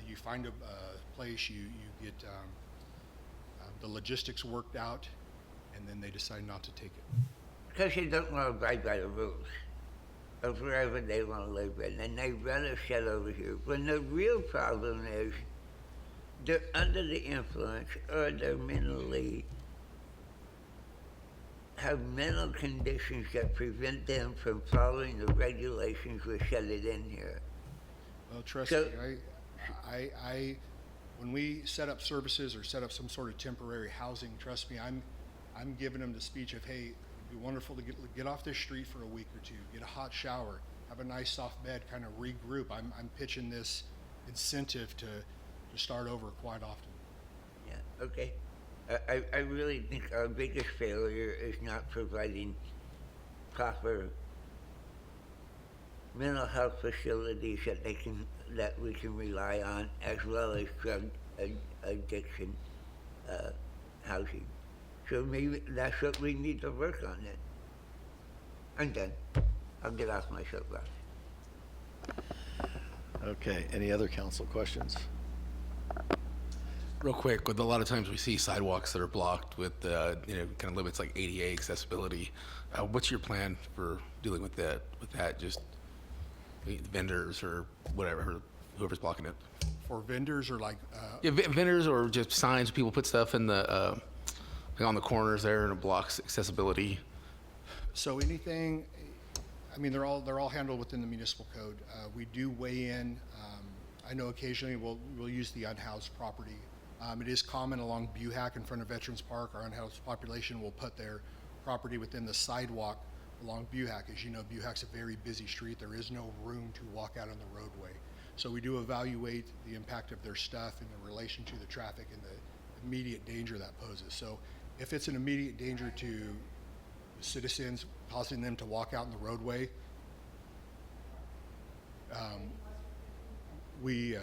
You find a place, you get the logistics worked out, and then they decide not to take it. Because they don't want to abide by the rules of wherever they want to live in, and they rather set over here. When the real problem is they're under the influence or they're mentally have mental conditions that prevent them from following the regulations we set it in here. Well, trust So- me, when we set up services or set up some sort of temporary housing, trust me, I'm giving them the speech of, hey, it'd be wonderful to get off this street for a week or two, get a hot shower, have a nice soft bed, kind of regroup. I'm pitching this incentive to start over quite often. Yeah, okay. I really think our biggest failure is not providing proper mental health facilities that we can rely on, as well as drug addiction housing. So maybe that's what we need to work on then. I'm done. I'll get off my soapbox. Okay, any other council questions? Real quick, with a lot of times we see sidewalks that are blocked with, kind of limits like ADA accessibility. What's your plan for dealing with that? Just vendors or whatever, whoever's blocking it? For vendors or like, Yeah, vendors or just signs. People put stuff in the like on the corners there, and it blocks accessibility. so anything, I mean, they're all handled within the municipal code. We do weigh in. I know occasionally we'll use the unhoused property. It is common along Buhack in front of Veterans Park. Our unhoused population will put their property within the sidewalk along Buhack. As you know, Buhack's a very busy street. There is no room to walk out on the roadway. So we do evaluate the impact of their stuff in relation to the traffic and the immediate danger that poses. So if it's an immediate danger to citizens, causing them to walk out in the roadway, we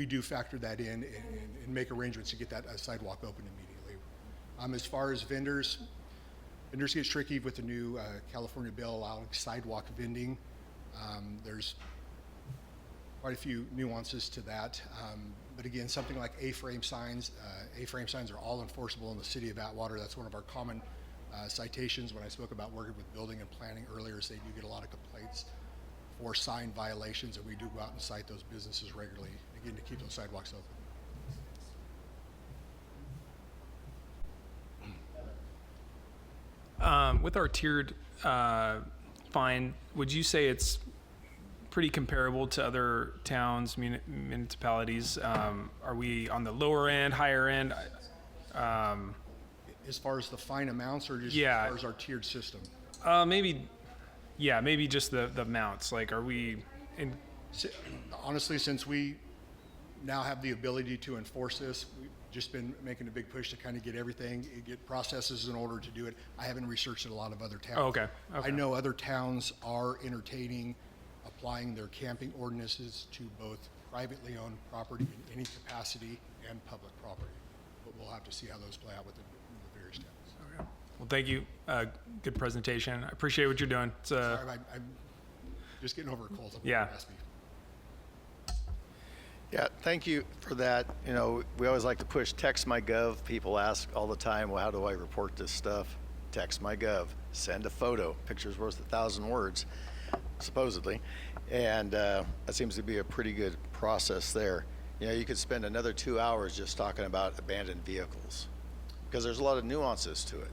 do factor that in and make arrangements to get that sidewalk open immediately. As far as vendors gets tricky with the new California bill allowing sidewalk vending. There's quite a few nuances to that. But again, something like A-frame signs are all enforceable in the city of Atwater. That's one of our common citations. When I spoke about working with building and planning earlier, is they do get a lot of complaints for sign violations, and we do go out and cite those businesses regularly, again, to keep those sidewalks open. With our tiered fine, would you say it's pretty comparable to other towns, municipalities? Are we on the lower end, higher end? As far as the fine amounts, or just Yeah. as far as our tiered system? Maybe just the amounts. Like, are we in? Honestly, since we now have the ability to enforce this, we've just been making a big push to kind of get get processes in order to do it. I haven't researched a lot of other towns. Oh, okay. I know other towns are entertaining applying their camping ordinances to both privately owned property in any capacity and public property. But we'll have to see how those play out within the various towns. Well, thank you. Good presentation. I appreciate what you're doing. It's Sorry, I'm just getting over a cold. Someone Yeah. asked me. Yeah, thank you for that. You know, we always like to push Text My Gov. People ask all the time, well, how do I report this stuff? Text My Gov. Send a photo. Picture's worth 1,000 words, supposedly. And that seems to be a pretty good process there. You know, you could spend another 2 hours just talking about abandoned vehicles, because there's a lot of nuances to it.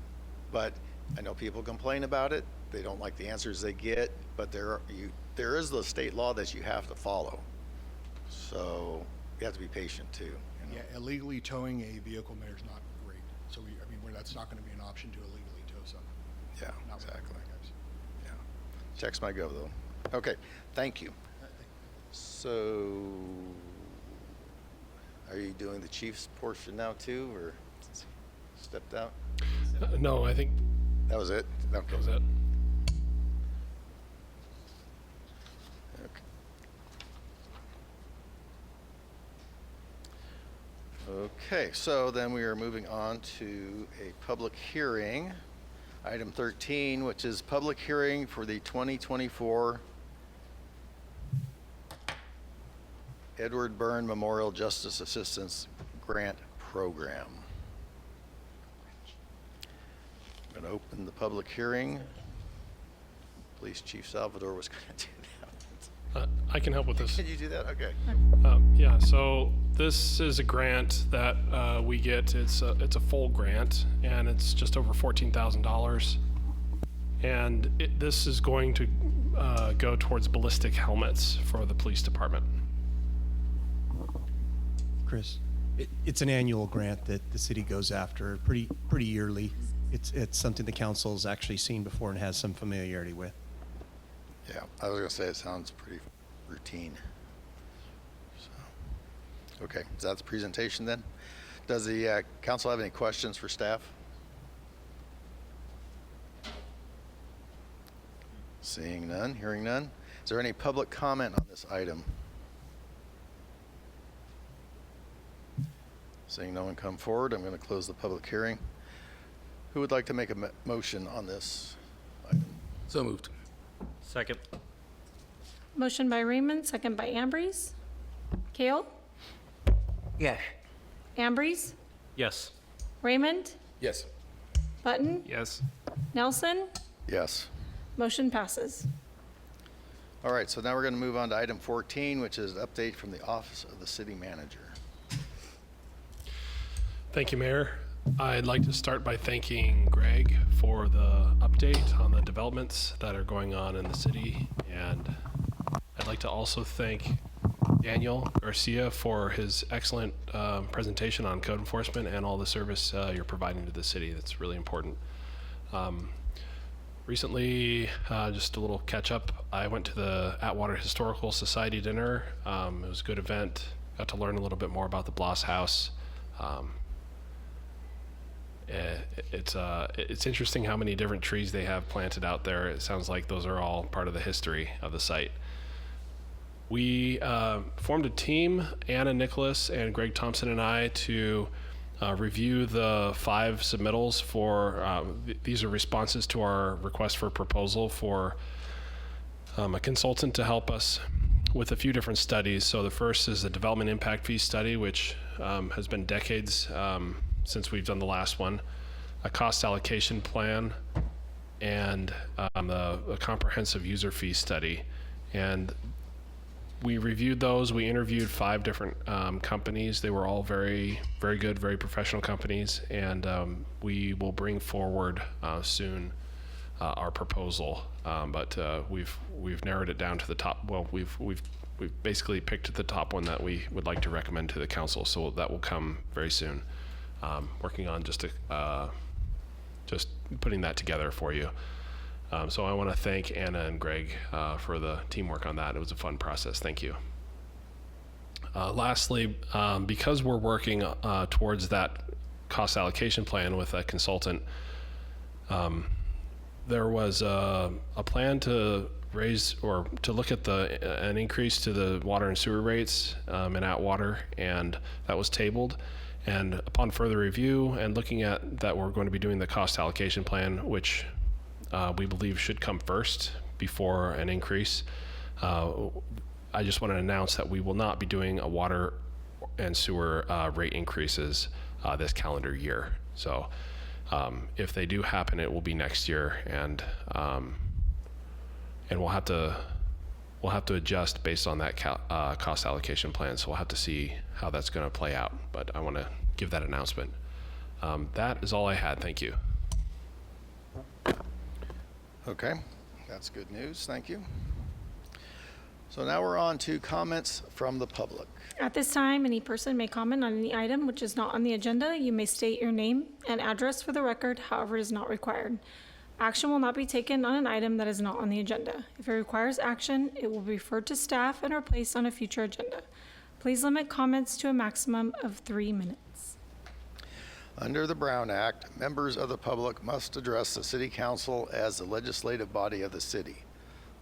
But I know people complain about it. They don't like the answers they get, but there is the state law that you have to follow. So you have to be patient too. You know? Yeah, illegally towing a vehicle, Mayor, is not great. So that's not going to be an option to illegally tow something. Yeah, Not with exactly. that, guys. Yeah. Text My Gov though. Okay, thank you. So, are you doing the chief's portion now too, or stepped out? No, I think That was it? Okay. that was it. Okay, so then we are moving on to a public hearing, item 13, which is public hearing for the 2024 Edward Byrne Memorial Justice Assistance Grant Program. I'm going to open the public hearing. Police Chief Salvador was going to do that. I can help with this. Can you do that? Okay. Yeah, so This is a grant that we get. It's a full grant, and it's just over $14,000. And this is going to go towards ballistic helmets for the police department. Chris? It's an annual grant that the city goes after, pretty yearly. It's something the council's actually seen before and has some familiarity with. Yeah, I was gonna say it sounds pretty routine. So, okay, is that the presentation then? Does the council have any questions for staff? Seeing none, hearing none. Is there any public comment on this item? Seeing no one come forward, I'm going to close the public hearing. Who would like to make a motion on this item? So moved. Second. Motion by Raymond, second by Ambrose. Kale? Yes. Ambrose? Yes. Raymond? Yes. Button? Yes. Nelson? Yes. Motion passes. All right, so now we're going to move on to item 14, which is an update from the Office of the City Manager. Thank you, Mayor. I'd like to start by thanking Greg for the update on the developments that are going on in the city. And I'd like to also thank Daniel Garcia for his excellent presentation on code enforcement and all the service you're providing to the city. That's really important. Recently, just a little catch up, I went to the Atwater Historical Society dinner. It was a good event. Got to learn a little bit more about the Bloss House. It's interesting how many different trees they have planted out there. It sounds like those are all part of the history of the site. We formed a team, Anna Nicholas and Greg Thompson and I, to review the 5 submittals for, these are responses to our request for proposal for a consultant to help us with a few different studies. So the first is the development impact fee study, which has been decades since we've done the last one, a cost allocation plan, and a comprehensive user fee study. And we reviewed those. We interviewed 5 different companies. They were all very, very good, very professional companies. And we will bring forward soon our proposal. But we've narrowed it down to the top. Well, we've basically picked the top one that we would like to recommend to the council. So that will come very soon. Working on just putting that together for you. So I want to thank Anna and Greg for the teamwork on that. It was a fun process. Thank you. Lastly, because we're working towards that cost allocation plan with a consultant, there was a plan to raise or to look at an increase to the water and sewer rates in Atwater, and that was tabled. And upon further review and looking at that, we're going to be doing the cost allocation plan, which we believe should come first before an increase. I just want to announce that we will not be doing a water and sewer rate increases this calendar year. So if they do happen, it will be next year, and we'll have to adjust based on that cost allocation plan. So we'll have to see how that's going to play out. But I want to give that announcement. That is all I had. Thank you. Okay, that's good news. Thank you. So now we're on to comments from the public. At this time, any person may comment on any item which is not on the agenda. You may state your name and address for the record, however, it is not required. Action will not be taken on an item that is not on the agenda. If it requires action, it will be referred to staff and or placed on a future agenda. Please limit comments to a maximum of 3 minutes. Under the Brown Act, members of the public must address the city council as the legislative body of the city,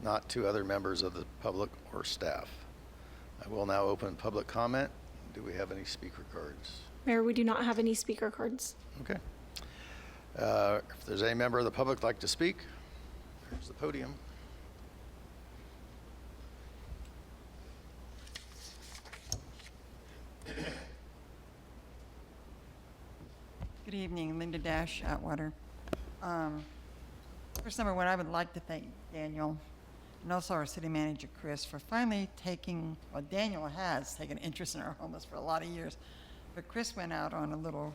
not to other members of the public or staff. I will now open public comment. Do we have any speaker cards? Mayor, we do not have any speaker cards. Okay. If there's any member of the public like to speak, there's the podium. Good evening, Linda Dash, Atwater. First, number one, I would like to thank Daniel and also our city manager, Chris, for finally taking, well, Daniel has taken interest in our homeless for a lot of years. But Chris went out on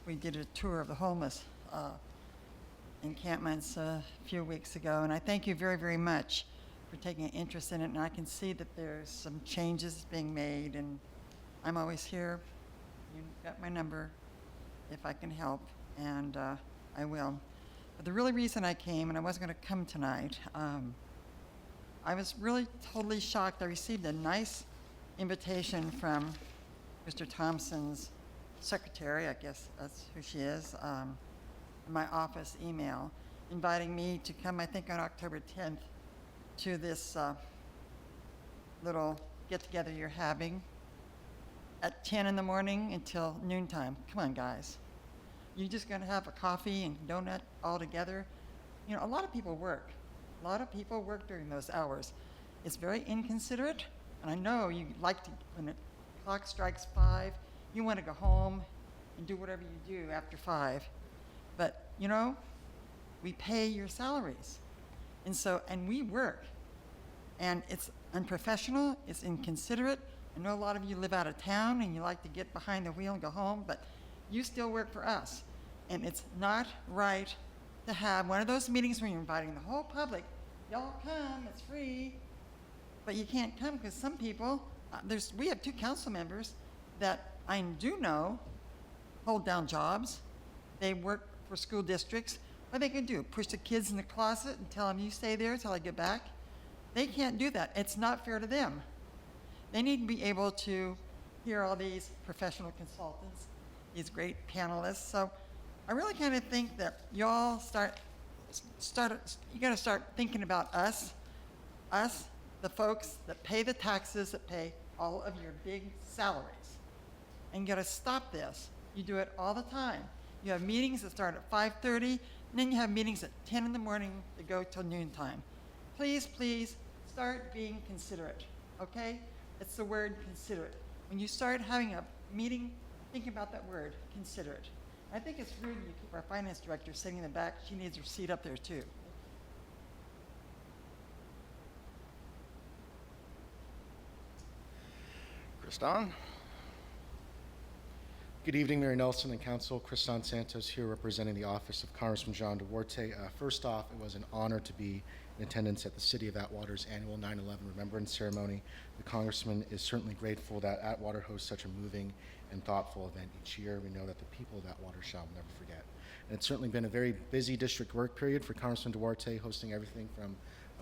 we did a tour of the homeless encampments a few weeks ago. And I thank you very, very much for taking an interest in it. And I can see that there's some changes being made. And I'm always here. You've got my number if I can help. And I will. But the really reason I came, and I wasn't going to come tonight, I was really totally shocked. I received a nice invitation from Mr. Thompson's secretary, I guess that's who she is, in my office email, inviting me to come, I think on October 10th, to this little get-together you're having at 10 in the morning until noontime. Come on, guys. You're just going to have a coffee and donut all together? You know, a lot of people work. A lot of people work during those hours. It's very inconsiderate, and I know you like to, when the clock strikes 5, you want to go home and do whatever you do after 5. But, you know, we pay your salaries. And we work. And it's unprofessional, it's inconsiderate. I know a lot of you live out of town and you like to get behind the wheel and go home, but you still work for us. And it's not right to have one of those meetings where you're inviting the whole public. Y'all come, it's free. But you can't come because some people, we have 2 council members that I do know hold down jobs. They work for school districts. What they can do, push the kids in the closet and tell them, you stay there until I get back? They can't do that. It's not fair to them. They need to be able to hear all these professional consultants, these great panelists. So I really kind of think that y'all you got to start thinking about us, the folks that pay the taxes, that pay all of your big salaries. And you got to stop this. You do it all the time. You have meetings that start at 5:30, and then you have meetings at 10 in the morning that go till noontime. Please, please start being considerate, okay? It's the word considerate. When you start having a meeting, think about that word, considerate. I think it's rude you keep our finance director sitting in the back. She needs her seat up there too. Kristan? Good evening, Mayor Nelson and Council. Kristan Santos here representing the office of Congressman John Duarte. First off, it was an honor to be in attendance at the City of Atwater's annual 9/11 Remembrance Ceremony. The Congressman is certainly grateful that Atwater hosts such a moving and thoughtful event each year. We know that the people of Atwater shall never forget. And it's certainly been a very busy district work period for Congressman Duarte, hosting everything from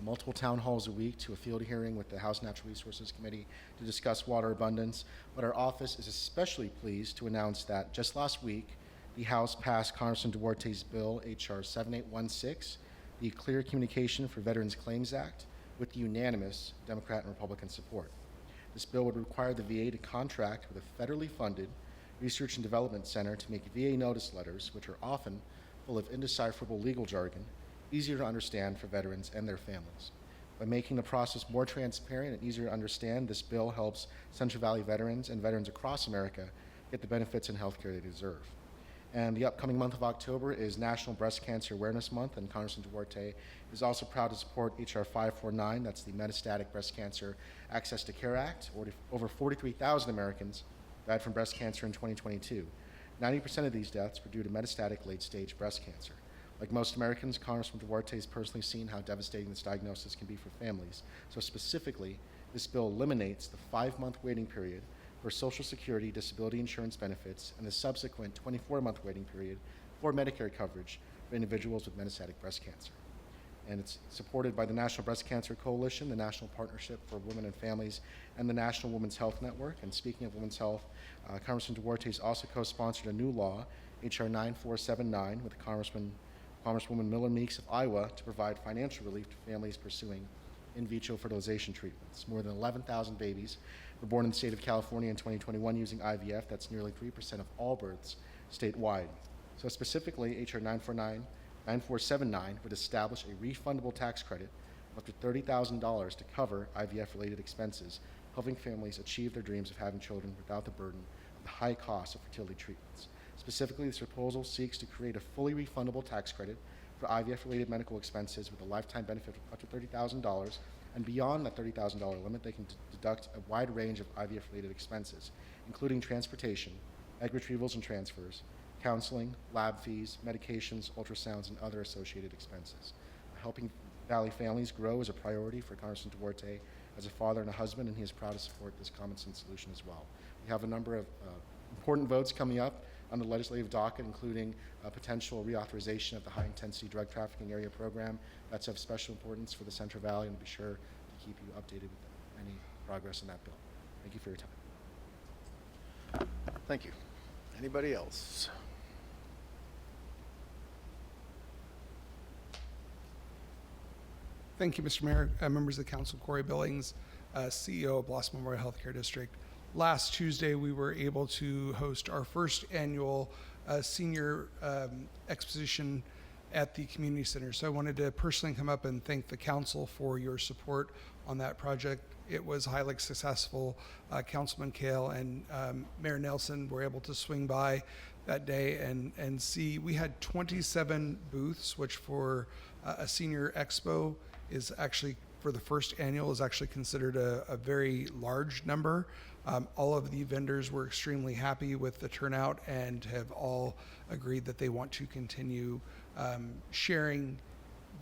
multiple town halls a week to a field hearing with the House Natural Resources Committee to discuss water abundance. But our office is especially pleased to announce that just last week, the House passed Congressman Duarte's bill, H.R. 7816, the Clear Communication for Veterans Claims Act, with unanimous Democrat and Republican support. This bill would require the VA to contract with a federally funded research and development center to make VA notice letters, which are often full of indecipherable legal jargon, easier to understand for veterans and their families. By making the process more transparent and easier to understand, this bill helps Central Valley veterans and veterans across America get the benefits and health care they deserve. And the upcoming month of October is National Breast Cancer Awareness Month, and Congressman Duarte is also proud to support H.R. 549, that's the Metastatic Breast Cancer Access to Care Act. Over 43,000 Americans died from breast cancer in 2022. 90% of these deaths were due to metastatic late-stage breast cancer. Like most Americans, Congressman Duarte has personally seen how devastating this diagnosis can be for families. So specifically, this bill eliminates the 5-month waiting period for Social Security disability insurance benefits and the subsequent 24-month waiting period for Medicare coverage for individuals with metastatic breast cancer. And it's supported by the National Breast Cancer Coalition, the National Partnership for Women and Families, and the National Women's Health Network. And speaking of women's health, Congressman Duarte has also co-sponsored a new law, H.R. 9479, with Congresswoman Miller Meeks of Iowa, to provide financial relief to families pursuing in vitro fertilization treatments. More than 11,000 babies were born in the state of California in 2021 using IVF. That's nearly 3% of all births statewide. So specifically, H.R. 9479 would establish a refundable tax credit of up to $30,000 to cover IVF-related expenses, helping families achieve their dreams of having children without the burden of the high cost of fertility treatments. Specifically, this proposal seeks to create a fully refundable tax credit for IVF-related medical expenses with a lifetime benefit of up to $30,000 and beyond that $30,000 limit, they can deduct a wide range of IVF-related expenses, including transportation, egg retrievals and transfers, counseling, lab fees, medications, ultrasounds, and other associated expenses. Helping Valley families grow is a priority for Congressman Duarte as a father and a husband, and he is proud to support this common sense solution as well. We have a number of important votes coming up on the legislative docket, including a potential reauthorization of the high-intensity drug trafficking area program. That's of special importance for the Central Valley, and we'll be sure to keep you updated with any progress on that bill. Thank you for your time. Thank you. Anybody else? Thank you, Mr. Mayor, members of the council. Corey Billings, CEO of Blossom Memorial Healthcare District. Last Tuesday, we were able to host our first annual senior exposition at the community center. So I wanted to personally come up and thank the council for your support on that project. It was highly successful. Councilman Kale and Mayor Nelson were able to swing by that day and see. We had 27 booths, which for a senior expo is actually, for the first annual, is actually considered a very large number. All of the vendors were extremely happy with the turnout and have all agreed that they want to continue sharing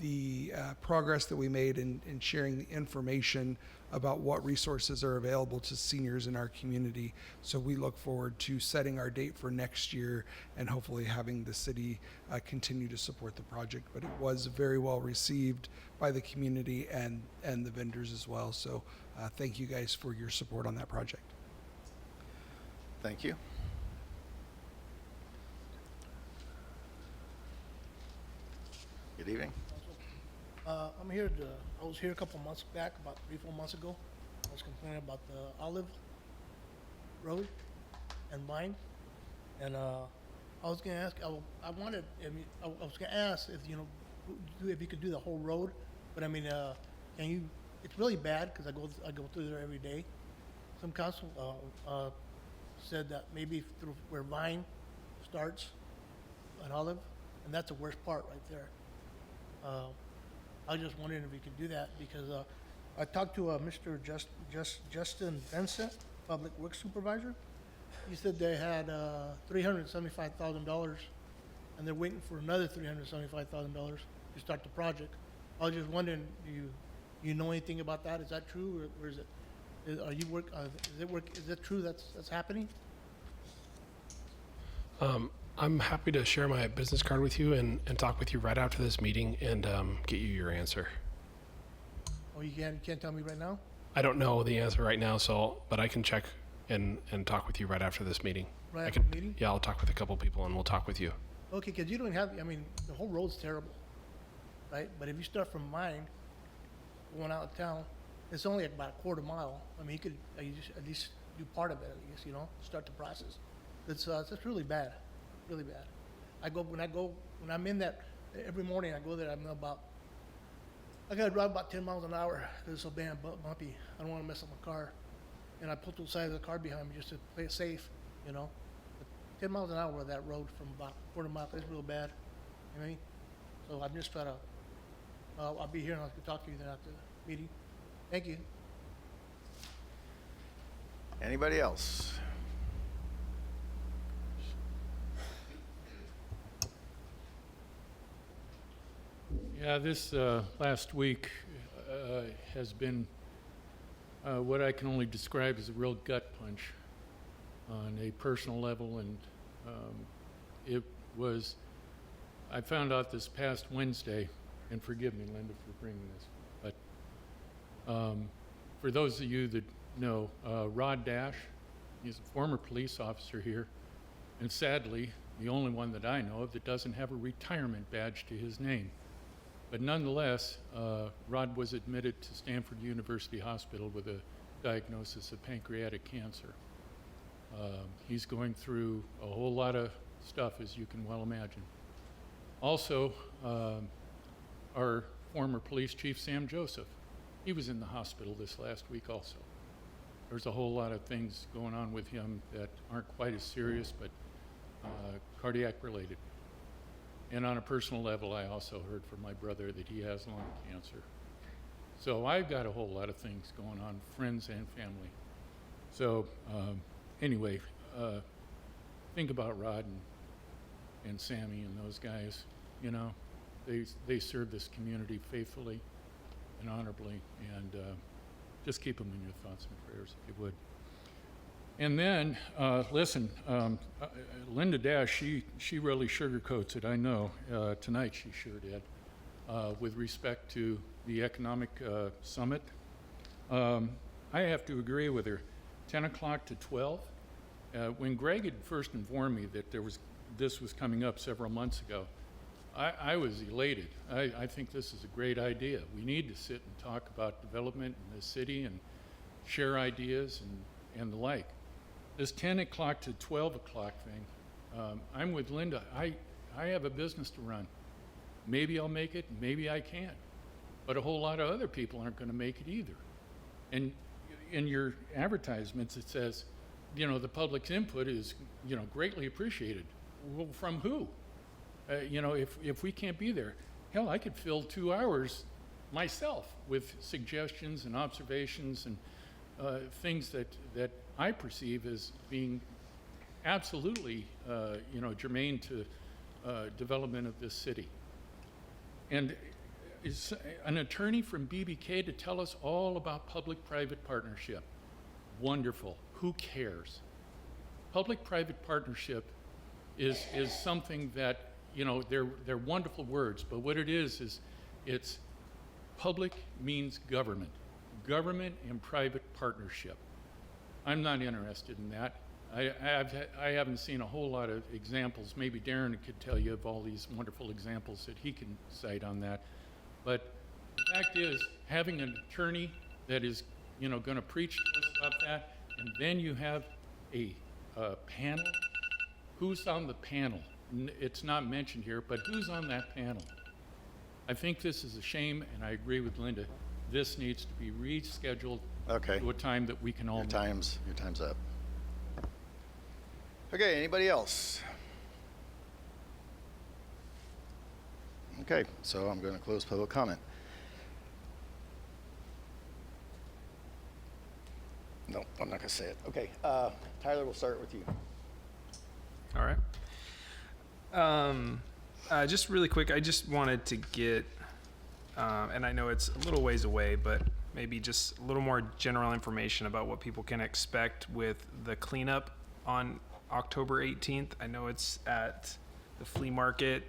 the progress that we made and sharing the information about what resources are available to seniors in our community. So we look forward to setting our date for next year and hopefully having the city continue to support the project. But it was very well received by the community and the vendors as well. So thank you guys for your support on that project. Thank you. Good evening. I'm here I was here a couple months back, about 3-4 months ago. I was complaining about the Olive Road and Vine. And I was gonna ask, I was gonna ask if, if you could do the whole road, but I mean, can you, it's really bad because I go through there every day. Some council said that maybe through where Vine starts and Olive, and that's the worst part right there. I was just wondering if we could do that because I talked to Mr. Justin Vincent, Public Works Supervisor. He said they had $375,000 and they're waiting for another $375,000 to start the project. I was just wondering, do you know anything about that? Is that true, or is it? Is it true that's happening? I'm happy to share my business card with you and talk with you right after this meeting and get you your answer. Oh, you can't tell me right now? I don't know the answer right now, but I can check and talk with you right after this meeting. Right after the meeting? Yeah, I'll talk with a couple people and we'll talk with you. Okay, because you don't have, I mean, the whole road's terrible, right? But if you start from mine, going out of town, it's only about a quarter mile. I mean, you could at least do part of it, at least, start the process. It's really bad, really bad. When I'm in that, every morning I go there, I gotta drive about 10 miles an hour. It's so bad, bumpy. I don't want to mess up my car. And I put the side of the car behind me just to play it safe, But 10 miles an hour on that road from about a quarter mile is real bad. You know what I mean? So I'm just trying to, I'll be here and I'll talk to you then after the meeting. Thank you. Anybody else? Yeah, this last week has been what I can only describe as a real gut punch on a personal level, and I found out this past Wednesday, and forgive me, Linda, for bringing this, but for those of you that know, Rod Dash, he's a former police officer here, and sadly, the only one that I know of that doesn't have a retirement badge to his name. But nonetheless, Rod was admitted to Stanford University Hospital with a diagnosis of pancreatic cancer. He's going through a whole lot of stuff, as you can well imagine. Also, our former police chief, Sam Joseph, he was in the hospital this last week also. There's a whole lot of things going on with him that aren't quite as serious, but cardiac related. And on a personal level, I also heard from my brother that he has lung cancer. So I've got a whole lot of things going on, friends and family. So anyway, think about Rod and Sammy and those guys. You know, they serve this community faithfully and honorably, and just keep them in your thoughts and prayers if you would. And then, listen, Linda Dash, she really sugarcoats it, I know. Tonight she sure did, with respect to the economic summit. I have to agree with her. 10 o'clock to 12. When Greg had first informed me that this was coming up several months ago, I was elated. I think this is a great idea. We need to sit and talk about development in the city and share ideas and the like. This 10 o'clock to 12 o'clock thing, I'm with Linda. I have a business to run. Maybe I'll make it, maybe I can't. But a whole lot of other people aren't going to make it either. And in your advertisements, it says, you know, the public's input is, you know, greatly appreciated. Well, from who? You know, if we can't be there, hell, I could fill 2 hours myself with suggestions and observations and things that I perceive as being absolutely, you know, germane to development of this city. And is an attorney from BBK to tell us all about public-private partnership. Wonderful. Who cares? Public-private partnership is something that, you know, they're wonderful words, but what it is it's public means government. Government and private partnership. I'm not interested in that. I haven't seen a whole lot of examples. Maybe Darren could tell you of all these wonderful examples that he can cite on that. But the fact is, having an attorney that is, you know, going to preach to us about that, and then you have a panel. Who's on the panel? It's not mentioned here, but who's on that panel? I think this is a shame, and I agree with Linda. This needs to be rescheduled to a time that we can all. Your time's up. Okay, anybody else? Okay, so I'm going to close public comment. No, I'm not going to say it. Okay, Tyler, we'll start with you. All right. Just really quick, I just wanted to get, and I know it's a little ways away, but maybe just a little more general information about what people can expect with the cleanup on October 18th. I know it's at the flea market.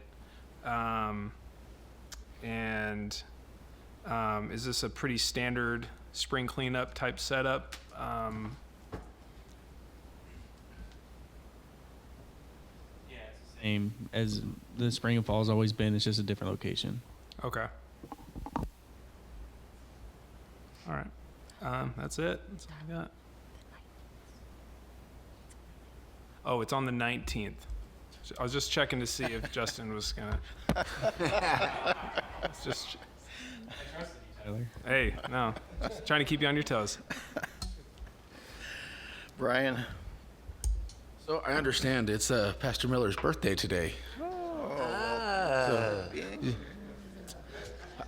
Is this a pretty standard spring cleanup type setup? Same as the spring and fall has always been. It's just a different location. Okay. All right. That's it. That's all I got. Oh, it's on the 19th. I was just checking to see if Justin was gonna. It's just. I trusted you, Tyler. Hey, no, just trying to keep you on your toes. Brian. So I understand it's Pastor Miller's birthday today. So,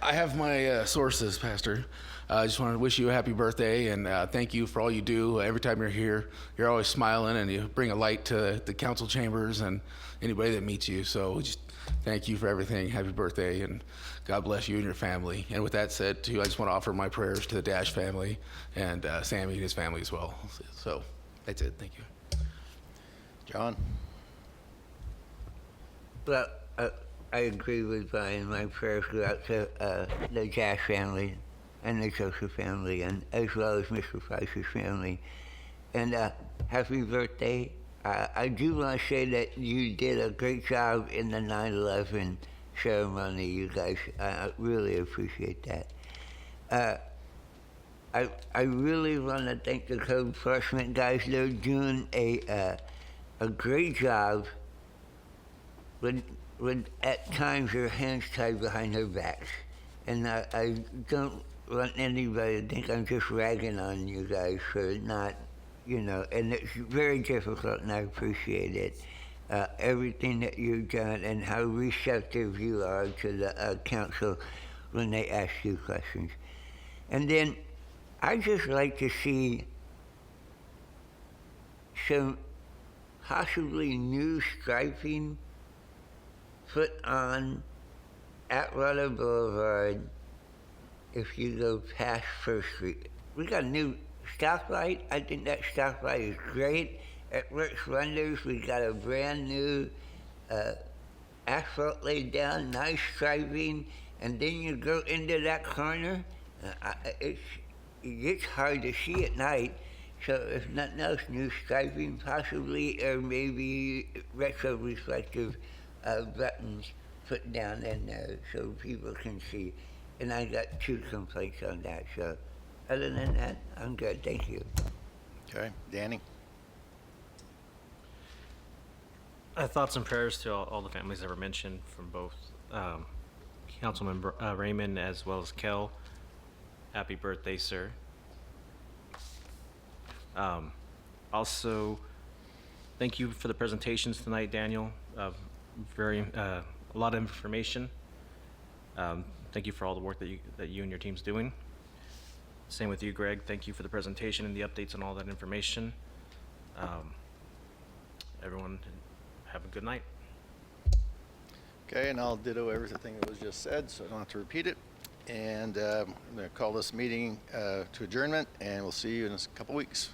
I have my sources, Pastor. I just wanted to wish you a happy birthday and thank you for all you do. Every time you're here, you're always smiling and you bring a light to the council chambers and anybody that meets you. So just thank you for everything. Happy birthday and God bless you and your family. And with that said, too, I just want to offer my prayers to the Dash family and Sammy and his family as well. So that's it. Thank you. John? Well, I agree with Brian. My prayers go out to the Dash family and the Joseph family, and as well as Mr. Price's family. And happy birthday. I do want to say that you did a great job in the 9/11 ceremony, you guys. I really appreciate that. I really want to thank the code enforcement guys. They're doing a great job with at times their hands tied behind their backs. And I don't want anybody to think I'm just ragging on you guys for not, you know, and it's very difficult and I appreciate it. Everything that you've done and how receptive you are to the council when they ask you questions. And then I just like to see some possibly new striping put on Atwater Boulevard if you go past First Street. We got a new stoplight. I think that stoplight is great. It works wonders. We got a brand new asphalt laid down, nice striping, and then you go into that corner. It gets hard to see at night. So if nothing else, new striping possibly, or maybe retro-reflective buttons put down in there so people can see. And I got 2 complaints on that. So other than that, I'm good. Thank you. Okay, Danny? Thoughts and prayers to all the families that were mentioned from both Councilman Raymond as well as Kel. Happy birthday, sir. Also, thank you for the presentations tonight, Daniel. A lot of information. Thank you for all the work that you and your team's doing. Same with you, Greg. Thank you for the presentation and the updates on all that information. Everyone, have a good night. Okay, and I'll ditto everything that was just said, so I don't have to repeat it. And I'm going to call this meeting to adjournment, and we'll see you in a couple weeks.